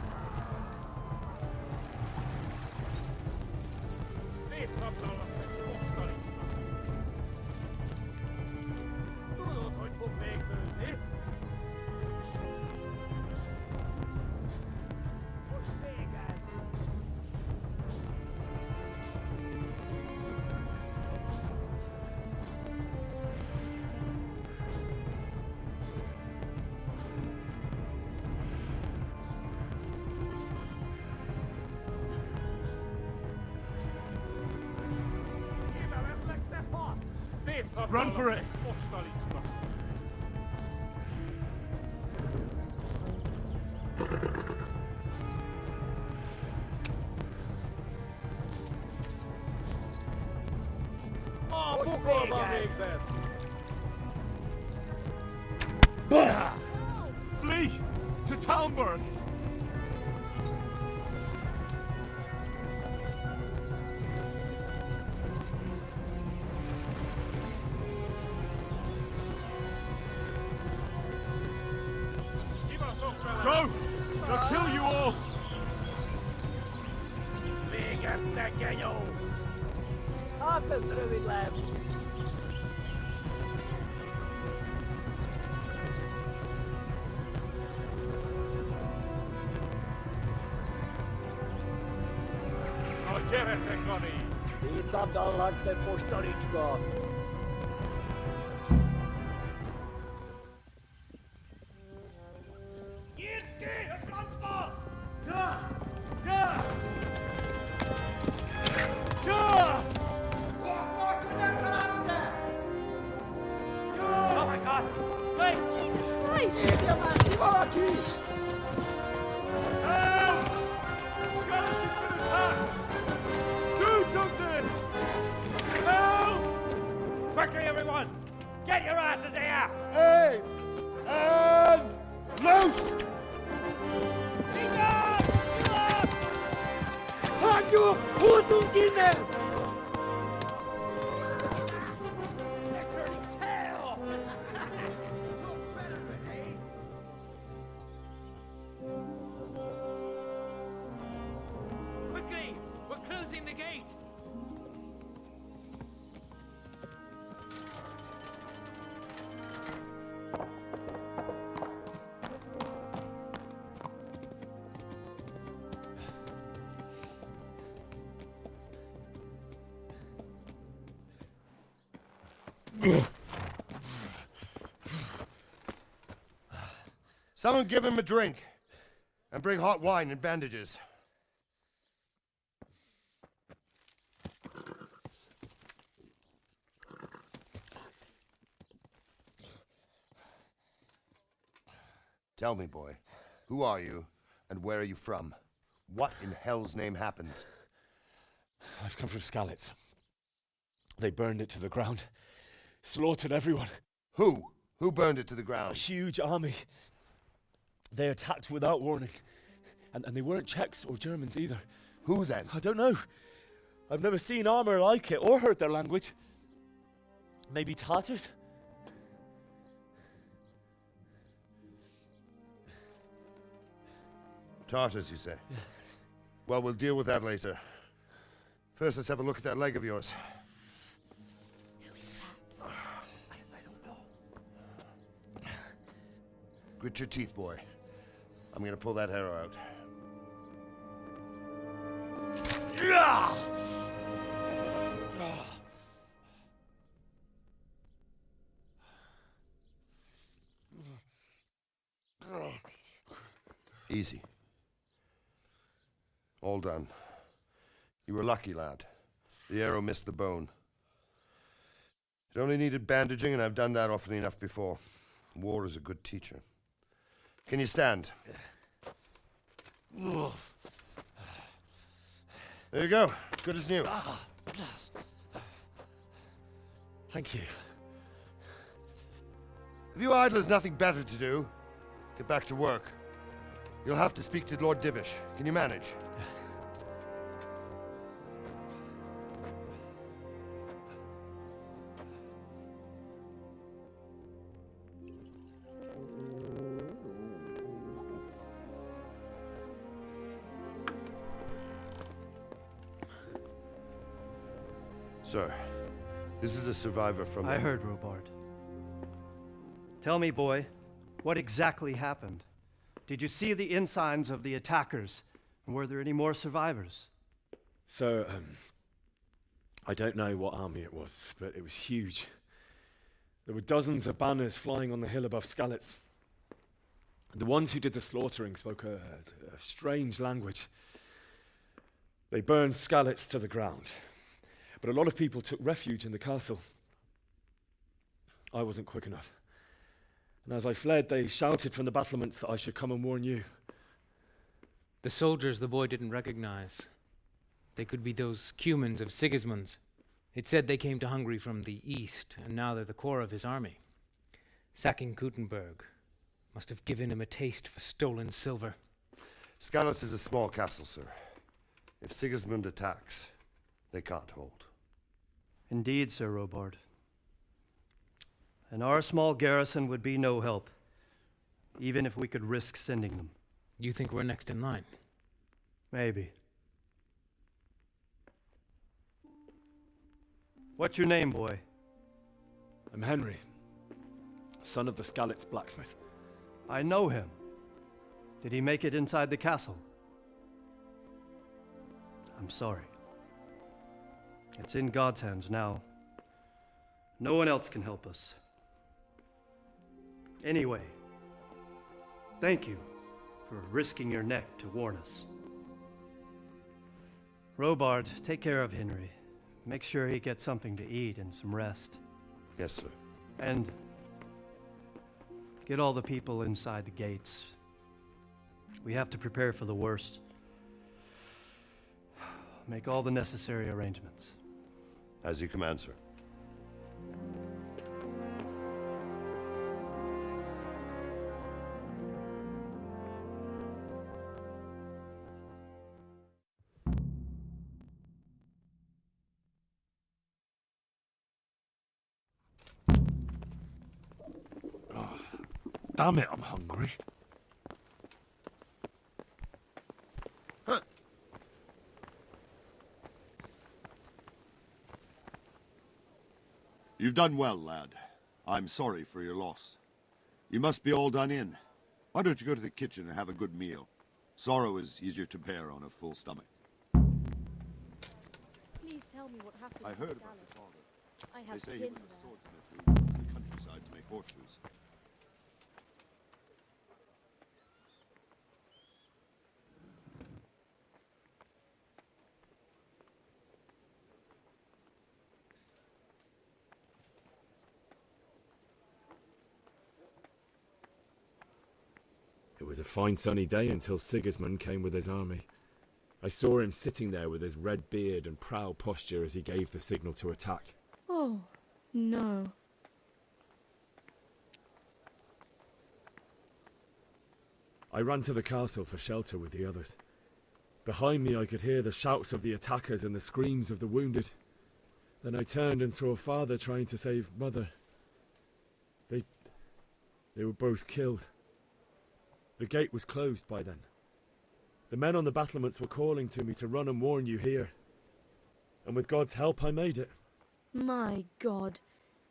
Run for it! Flee! To Talmberg! Go! They'll kill you all! Oh my God! Wait! Jesus Christ! Help! Skeleton's been attacked! Do something! Help! Quickly, everyone! Get your asses here! Hey! And loose! Hanju! Husungine! Quickly! We're closing the gate! Someone give him a drink. And bring hot wine and bandages. Tell me, boy, who are you and where are you from? What in hell's name happened? I've come from Skalitz. They burned it to the ground. Slaughtered everyone. Who? Who burned it to the ground? A huge army. They attacked without warning. And they weren't Czechs or Germans either. Who then? I don't know. I've never seen armor like it or heard their language. Maybe Tatars? Tartars, you say? Yeah. Well, we'll deal with that later. First, let's have a look at that leg of yours. Who is that? I don't know. Grit your teeth, boy. I'm gonna pull that arrow out. Easy. All done. You were lucky, lad. The arrow missed the bone. It only needed bandaging, and I've done that often enough before. War is a good teacher. Can you stand? There you go. Good as new. Thank you. If you idlers nothing better to do, get back to work. You'll have to speak to Lord Divish. Can you manage? Sir, this is a survivor from... I heard, Robard. Tell me, boy, what exactly happened? Did you see the ensigns of the attackers? And were there any more survivors? So, I don't know what army it was, but it was huge. There were dozens of banners flying on the hill above Skalitz. The ones who did the slaughtering spoke a strange language. They burned Skalitz to the ground. But a lot of people took refuge in the castle. I wasn't quick enough. And as I fled, they shouted from the battlements that I should come and warn you. The soldiers the boy didn't recognize. They could be those Cumans of Sigismund's. It said they came to Hungary from the east, and now they're the core of his army. Sacking Gutenberg must have given him a taste for stolen silver. Skalitz is a small castle, sir. If Sigismund attacks, they can't hold. Indeed, Sir Robard. And our small garrison would be no help, even if we could risk sending them. You think we're next in line? Maybe. What's your name, boy? I'm Henry, son of the Skalitz blacksmith. I know him. Did he make it inside the castle? I'm sorry. It's in God's hands now. No one else can help us. Anyway, thank you for risking your neck to warn us. Robard, take care of Henry. Make sure he gets something to eat and some rest. Yes, sir. And get all the people inside the gates. We have to prepare for the worst. Make all the necessary arrangements. As you command, sir. Damn it, I'm hungry. You've done well, lad. I'm sorry for your loss. You must be all done in. Why don't you go to the kitchen and have a good meal? Sorrow is easier to bear on a full stomach. Please tell me what happened. I to heard Skalitz. about your father. I They have say he kin was a there. swordsmith who went to the countryside to make horseshoes. It was a fine sunny day until Sigismund came with his army. I saw him sitting there with his red beard and proud posture as he gave the signal to attack. Oh, no. I ran to the castle for shelter with the others. Behind me I could hear the shouts of the attackers and the screams of the wounded. Then I turned and saw father trying to save mother. They were both killed. The gate was closed by then. The men on the battlements were calling to me to run and warn you here. And with God's help I made it. My God,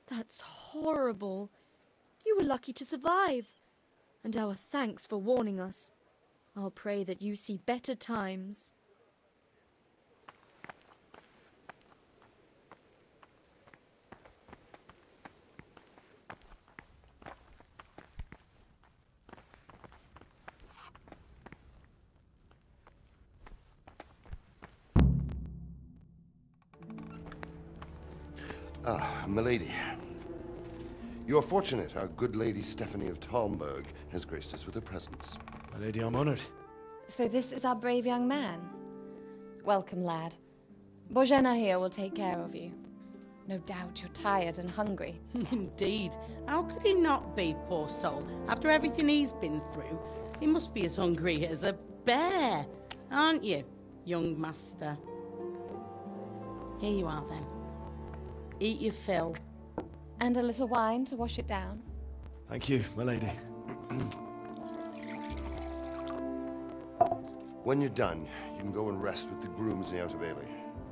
that's horrible. You were lucky to survive. And our thanks for warning us. I'll pray that you see better times. Ah, milady. You are fortunate. Our good lady Stephanie of Talmberg has graced us with her presence. My lady, I'm honored. So this is our brave young man. Welcome, lad. Bojena here will take care of you. No doubt you're tired and hungry. Indeed. How could he not be, poor soul? After everything he's been through, he must be as hungry as a bear, aren't you, young master? Here you are, then. Eat your fill. And a little wine to wash it down. Thank you, my lady. When you're done, you can go and rest with the grooms in the Outer Bailey.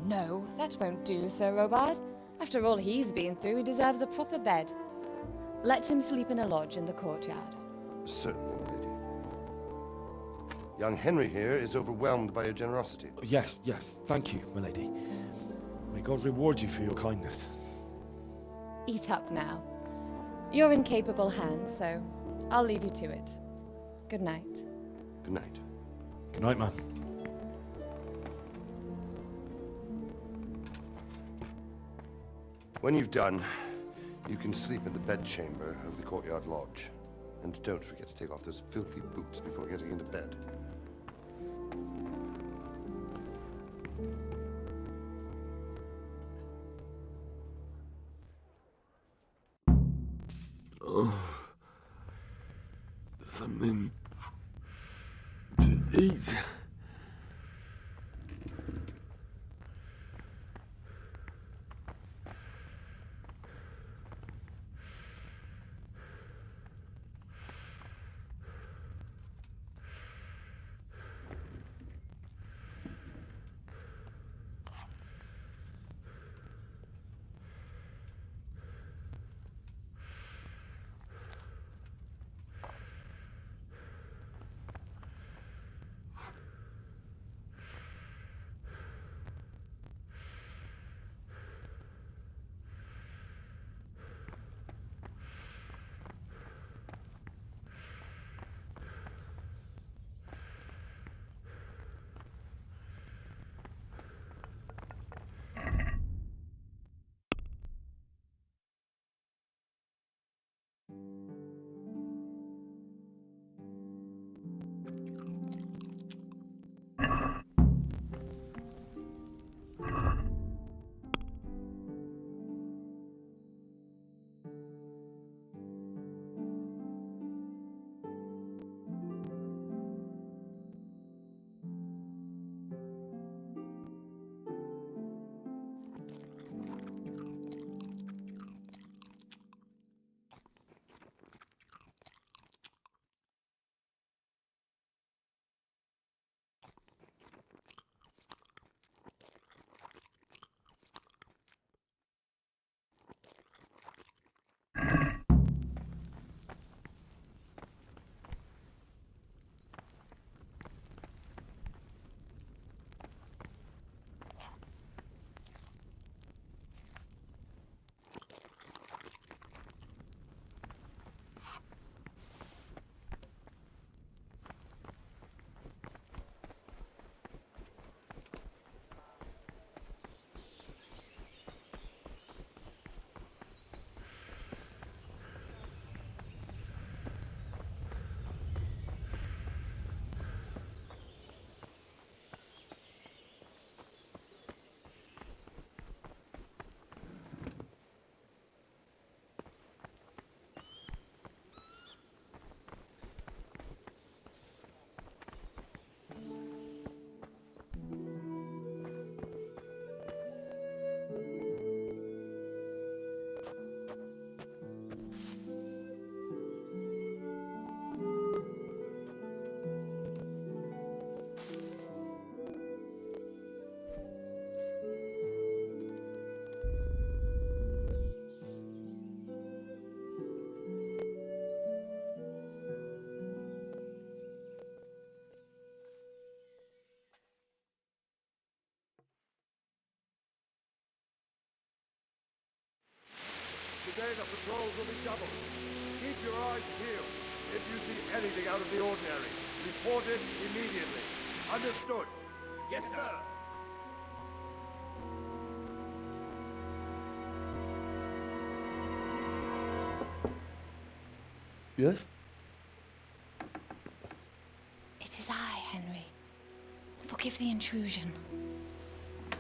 No, that won't do, Sir Robard. After all he's been through, he deserves a proper bed. Let him sleep in a lodge in the courtyard. Certainly, milady. Young Henry here is overwhelmed by your generosity. Yes, yes, thank you, my lady. May God reward you for your kindness. Eat up now. You're in capable hands, so I'll leave you to it. Good night. Good night. Good night, ma'am. When you've done, you can sleep in the bedchamber of the courtyard lodge. And don't forget to take off those filthy boots before getting into bed. Oh, something to eat. Today the patrols will be doubled. Keep your eyes peeled. If you see anything out of the ordinary, report it immediately. Understood? Yes, sir. Yes? It is I, Henry. Forgive the intrusion.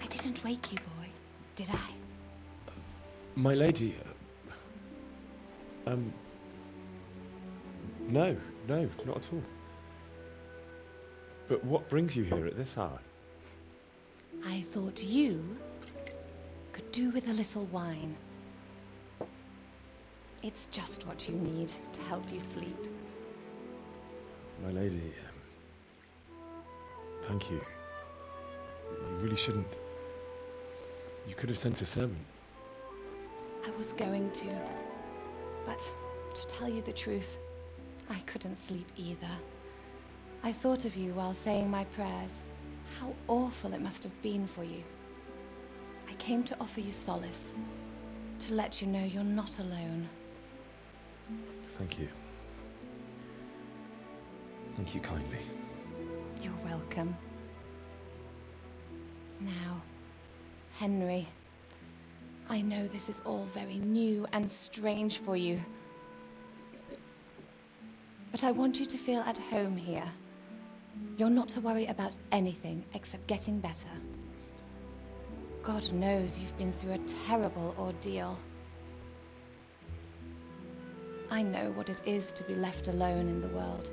I didn't wake you, boy, did I? My lady, no, not at all. But what brings you here at this hour? I thought you could do with a little wine. It's just what you need to help you sleep. My lady, thank you. You really shouldn't. You could have sent a servant. I was going to, but to tell you the truth, I couldn't sleep either. I thought of you while saying my prayers. How awful it must have been for you. I came to offer you solace, to let you know you're not alone. Thank you. Thank you kindly. You're welcome. Now, Henry, I know this is all very new and strange for you, but I want you to feel at home here. You're not to worry about anything except getting better. God knows you've been through a terrible ordeal. I know what it is to be left alone in the world,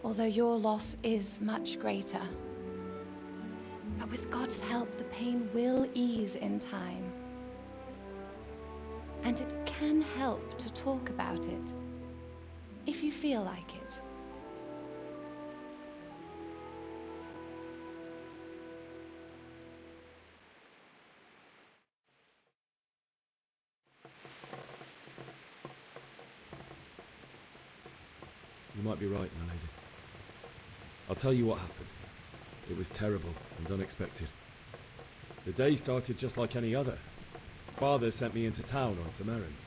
although your loss is much greater. But with God's help, the pain will ease in time. And it can help to talk about it, if you feel like it. You might be right, my lady. I'll tell you what happened. It was terrible and unexpected. The day started just like any other. Father sent me into town on some errands.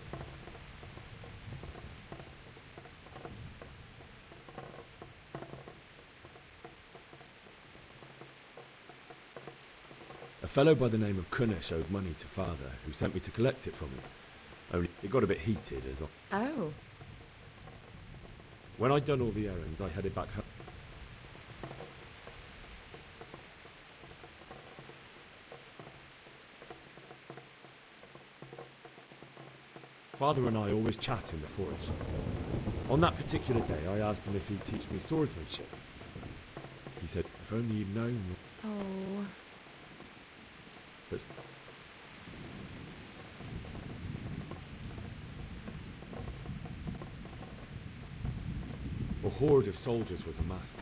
A fellow by the name of Kunesh owed money to Father, who sent me to collect it from him. Only it got a bit heated as Oh. When I'd done all the errands, I headed back home. Father and I always chat in the forge. On that particular day, I asked him if he'd teach me swordsmanship. He said, if only you'd known. Oh. But a horde of soldiers was amassed,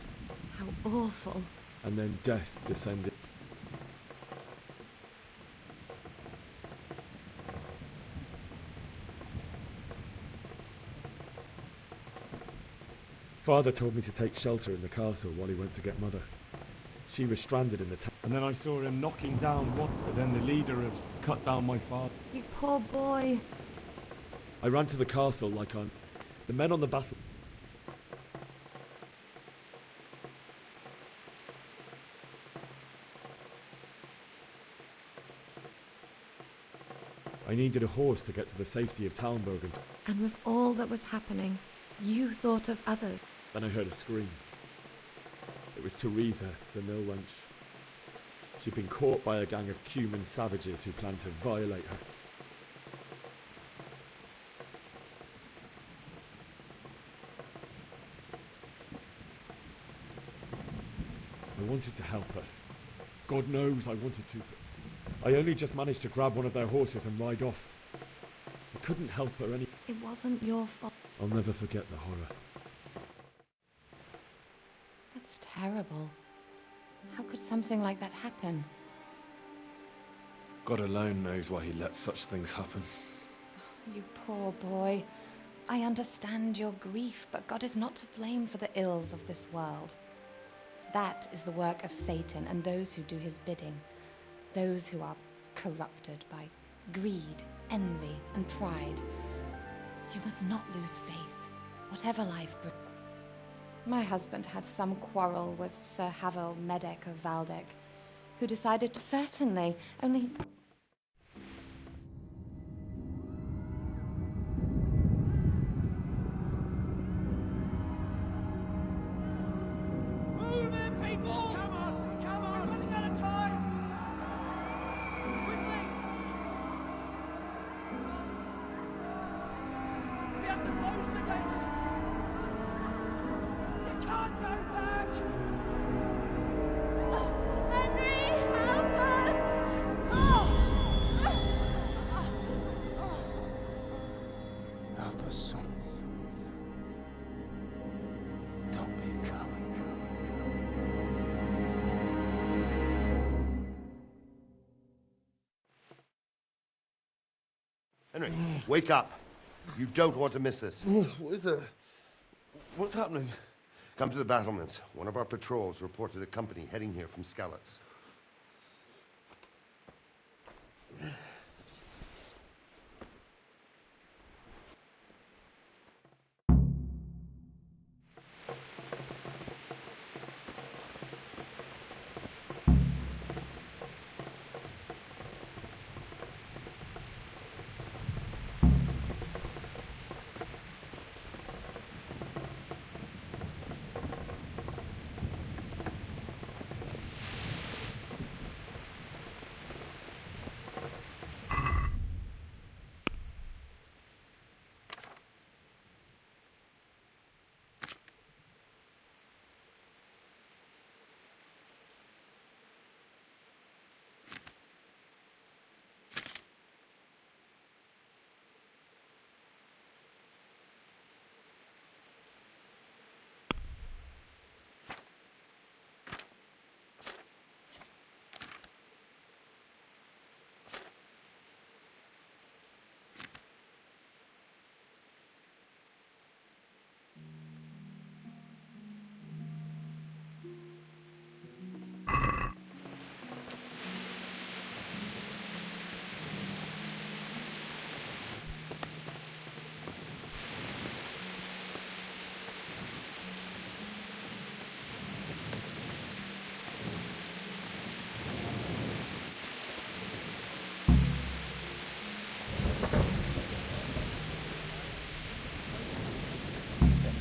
How awful. and then death descended. Father told me to take shelter in the castle while he went to get Mother. She was stranded in the town. And then I saw him knocking down one, but then the leader of cut down my father. You poor boy. I ran to the castle like I'm... The men on the battle... I needed a horse to get to the safety of Talmberg. And with all that was happening, you thought of others. Then I heard a scream. It was Teresa, the mill wench. She'd been caught by a gang of Cuman savages who planned to violate her. I wanted to help her. God knows I wanted to. I only just managed to grab one of their horses and ride off. I couldn't help her any... It wasn't your fault. I'll never forget the horror. That's terrible. How could something like that happen? God alone knows why he lets such things happen. You poor boy. I understand your grief, but God is not to blame for the ills of this world. That is the work of Satan and those who do his bidding. Those who are corrupted by greed, envy, and pride. You must not lose faith, whatever life brings. My husband had some quarrel with Sir Havel Medek of Valdek, who decided to... Certainly, only... Henry, wake up. You don't want to miss this. What is it? What's happening? Come to the battlements. One of our patrols reported a company heading here from Skalitz.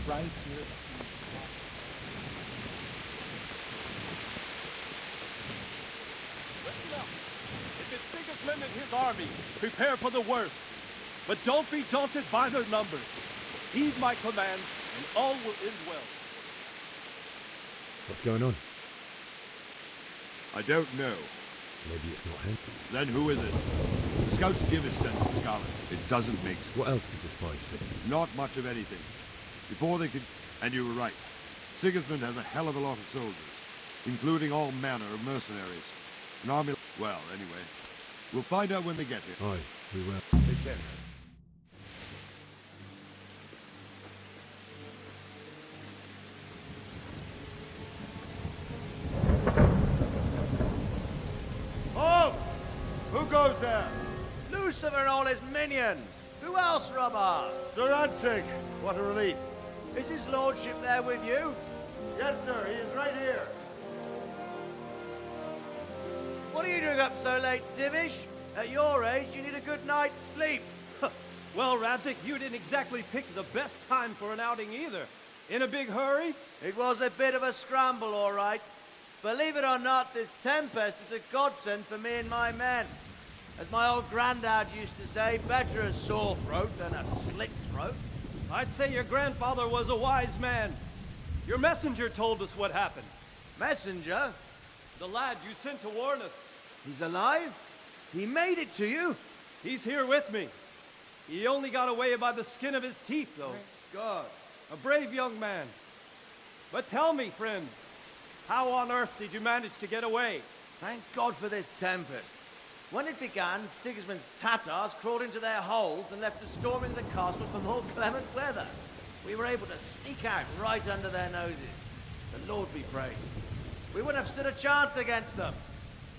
Right here. Listen up. If it's Sigismund and his army, prepare for the worst. But don't be daunted by their numbers. Heed my commands, and all will end well. What's going on? I don't know. Maybe it's not him. Then who is it? The scouts give us sent to Scarlet. It doesn't make sense. What else did the spies say? Not much of anything. Before they could... And you were right. Sigismund has a hell of a lot of soldiers, including all manner of mercenaries. An army... Well, anyway. We'll find out when they get here. Aye, we will. Take care. Halt! Who goes there? Lucifer and all his minions. Who else, Robert? Sir Ansig, what a relief. Is his lordship there with you? Yes, sir, he is right here. What are you doing up so late, Divish? At your age, you need a good night's sleep. Well, Radzik, you didn't exactly pick the best time for an outing either. In a big hurry? It was a bit of a scramble, all right. Believe it or not, this tempest is a godsend for me and my men. As my old granddad used to say, better a sore throat than a slit throat. I'd say your grandfather was a wise man. Your messenger told us what happened. Messenger? The lad you sent to warn us. He's alive? He made it to you? He's here with me. He only got away by the skin of his teeth, though. Thank God. A brave young man. But tell me, friend, how on earth did you manage to get away? Thank God for this tempest. When it began, Sigismund's Tatars crawled into their holes and left a storm into the castle for more clement weather. We were able to sneak out right under their noses. The Lord be praised. We wouldn't have stood a chance against them.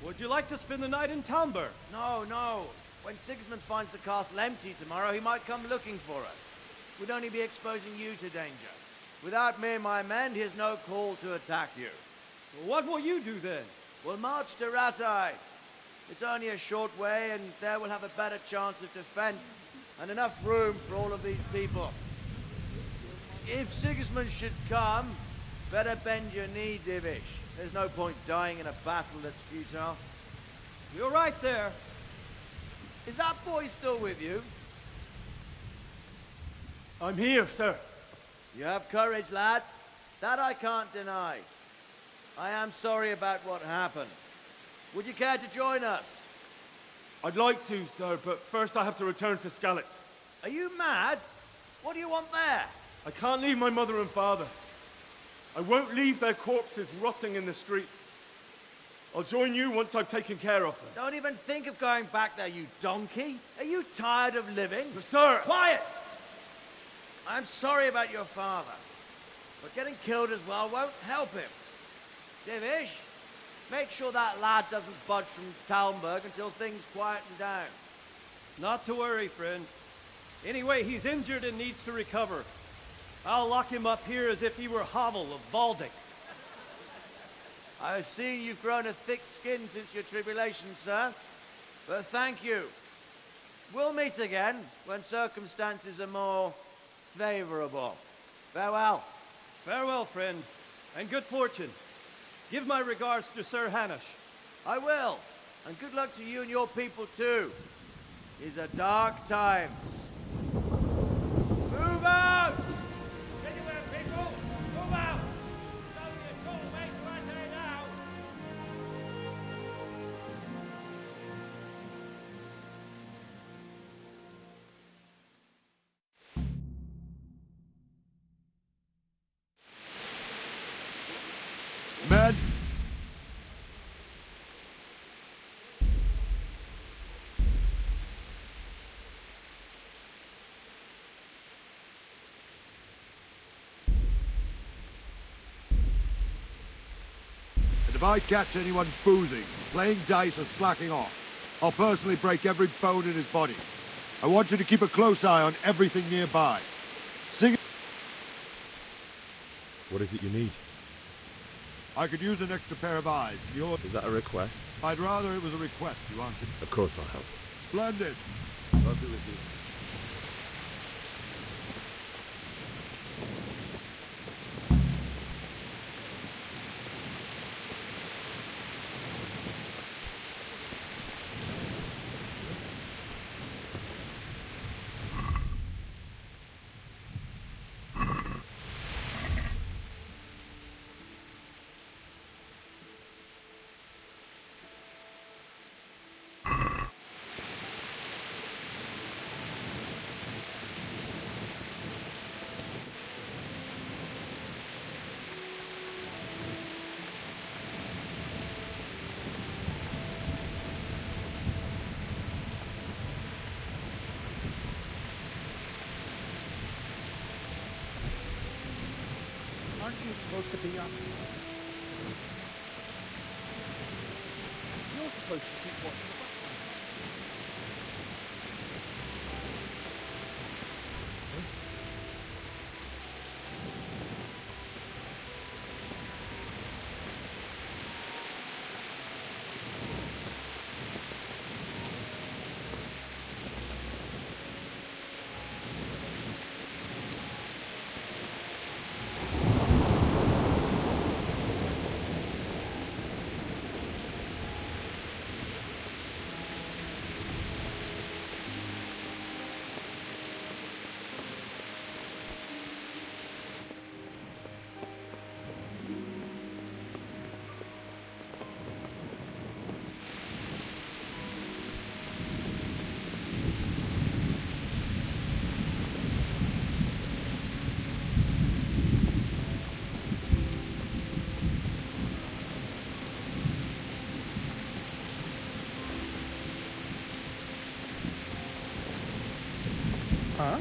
Would you like to spend the night in Talmberg? No, no. When Sigismund finds the castle empty tomorrow, he might come looking for us. We'd only be exposing you to danger. Without me and my men, he has no call to attack you. Well, what will you do then? We'll march to Ratai. It's only a short way, and there we'll have a better chance of defense and enough room for all of these people. If Sigismund should come, better bend your knee, Divish. There's no point dying in a battle that's futile. You're right there. Is that boy still with you? I'm here, sir. You have courage, lad. That I can't deny. I am sorry about what happened. Would you care to join us? I'd like to, sir, but first I have to return to Skalitz. Are you mad? What do you want there? I can't leave my mother and father. I won't leave their corpses rotting in the street. I'll join you once I've taken care of them. Don't even think of going back there, you donkey. Are you tired of living? But sir! Quiet! I'm sorry about your father, but getting killed as well won't help him. Divish, make sure that lad doesn't budge from Talmberg until things quieten down. Not to worry, friend. Anyway, he's injured and needs to recover. I'll lock him up here as if he were Havel of Baldic. I've seen you've grown a thick skin since your tribulation, sir. But thank you. We'll meet again when circumstances are more favorable. Farewell. Farewell, friend, and good fortune. Give my regards to Sir Hanush. I will. And good luck to you and your people, too. These are dark times. Move out! Anywhere, people! Move out! It's only a short way to right here now! Men! And if I catch anyone boozing, playing dice or slacking off, I'll personally break every bone in his body. I want you to keep a close eye on everything nearby. What is it you need? I could use an extra pair of eyes. Is that a request? I'd rather it was a request, you answered. Of course I'll help. Splendid. I'll be with you. Aren't you supposed to be up? You're supposed to keep watching the background. Huh?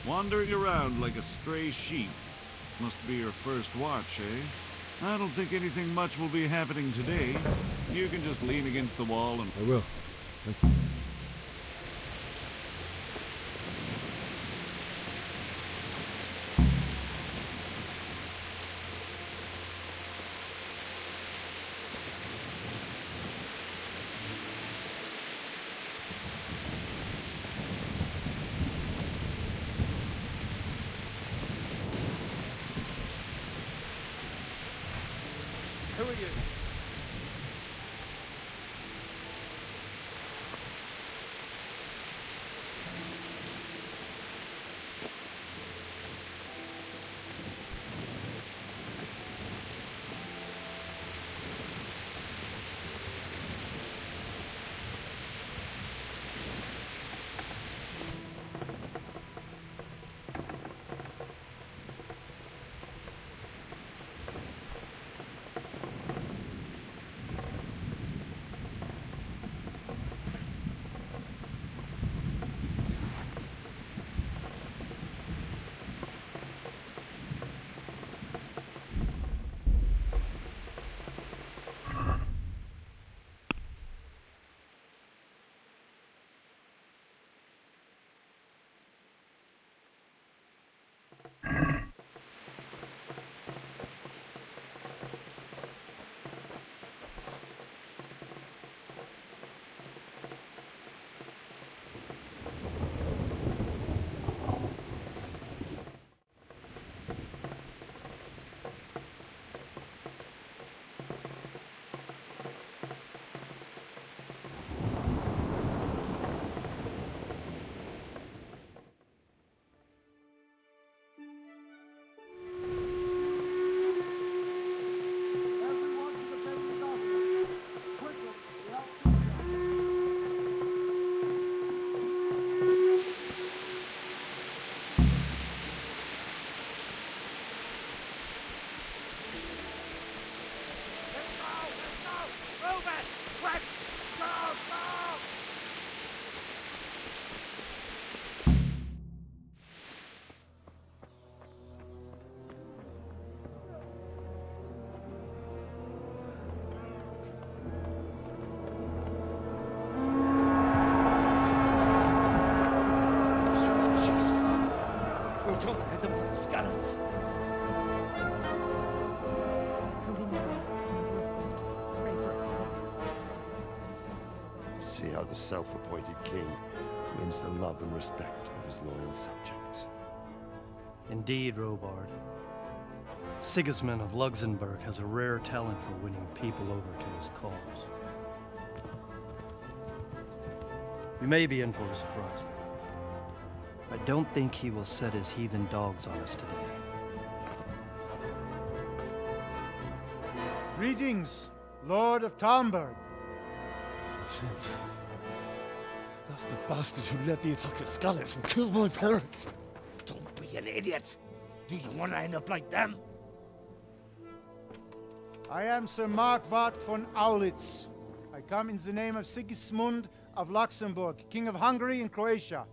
Wandering around like a stray sheep. Must be your first watch, eh? I don't think anything much will be happening today. You can just lean against the wall and... I will. Thank you. Who are you? Come, head up like scallops. Holy Mary, Mother of God, pray for us sinners. See how the self-appointed king wins the love and respect of his loyal subjects. Indeed, Robard. Sigismund of Luxembourg has a rare talent for winning people over to his cause. We may be in for a surprise, though. I don't think he will set his heathen dogs on us today. Greetings, Lord of Talmberg. That's the bastard who led the attack at Skalitz and killed my parents. Don't be an idiot. Do you want to end up like them? I am Sir Markwart von Aulitz. I come in the name of Sigismund of Luxembourg, King of Hungary and Croatia,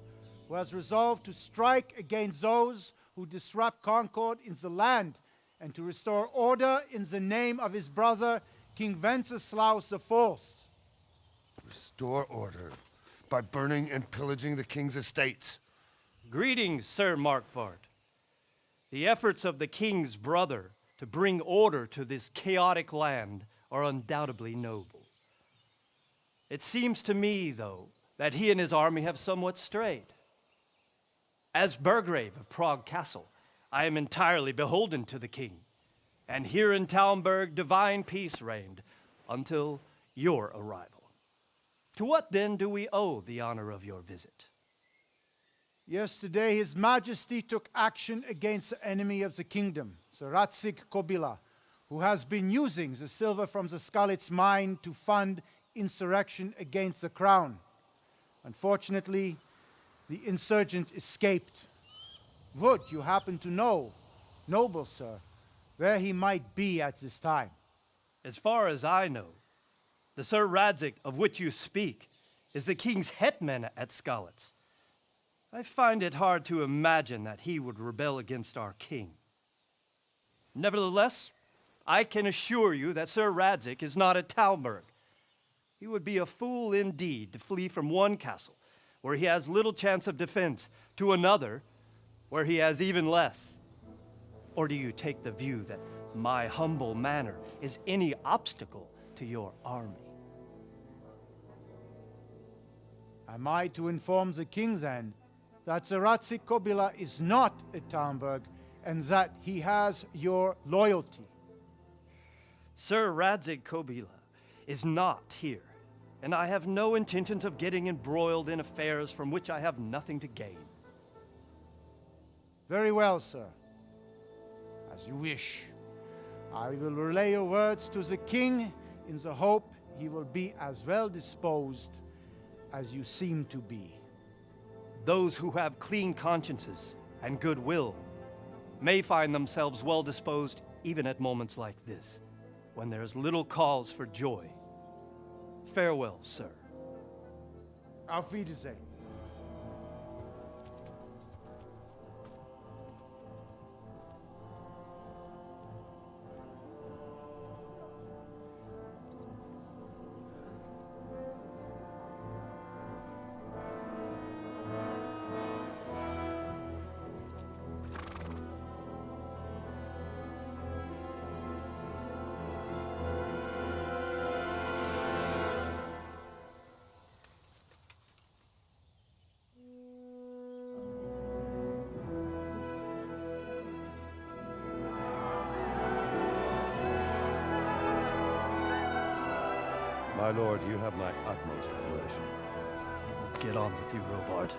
who has resolved to strike against those who disrupt concord in the land and to restore order in the name of his brother, King Wenceslaus IV. Restore order by burning and pillaging the king's estates. Greetings, Sir Markwart. The efforts of the king's brother to bring order to this chaotic land are undoubtedly noble. It seems to me, though, that he and his army have somewhat strayed. As Burgrave of Prague Castle, I am entirely beholden to the king, and here in Talmberg divine peace reigned until your arrival. To what then do we owe the honor of your visit? Yesterday, His Majesty took action against the enemy of the kingdom, Sir Ratzik Kobila, who has been using the silver from the Skalitz mine to fund insurrection against the crown. Unfortunately, the insurgent escaped. Would you happen to know, noble sir, where he might be at this time? As far as I know, the Sir Radzik of which you speak is the king's hetman at Skalitz. I find it hard to imagine that he would rebel against our king. Nevertheless, I can assure you that Sir Radzik is not at Talmberg. He would be a fool indeed to flee from one castle, where he has little chance of defense, to another, where he has even less. Or do you take the view that my humble manner is any obstacle to your army? Am I to inform the king then that Sir Ratzik Kobila is not at Talmberg and that he has your loyalty? Sir Radzik Kobila is not here, and I have no intentions of getting embroiled in affairs from which I have nothing to gain. Very well, sir. As you wish. I will relay your words to the king in the hope he will be as well disposed as you seem to be. Those who have clean consciences and goodwill may find themselves well disposed even at moments like this, when there is little cause for joy. Farewell, sir. Auf Wiedersehen. My lord, you have my utmost admiration. Get on with you, Robard.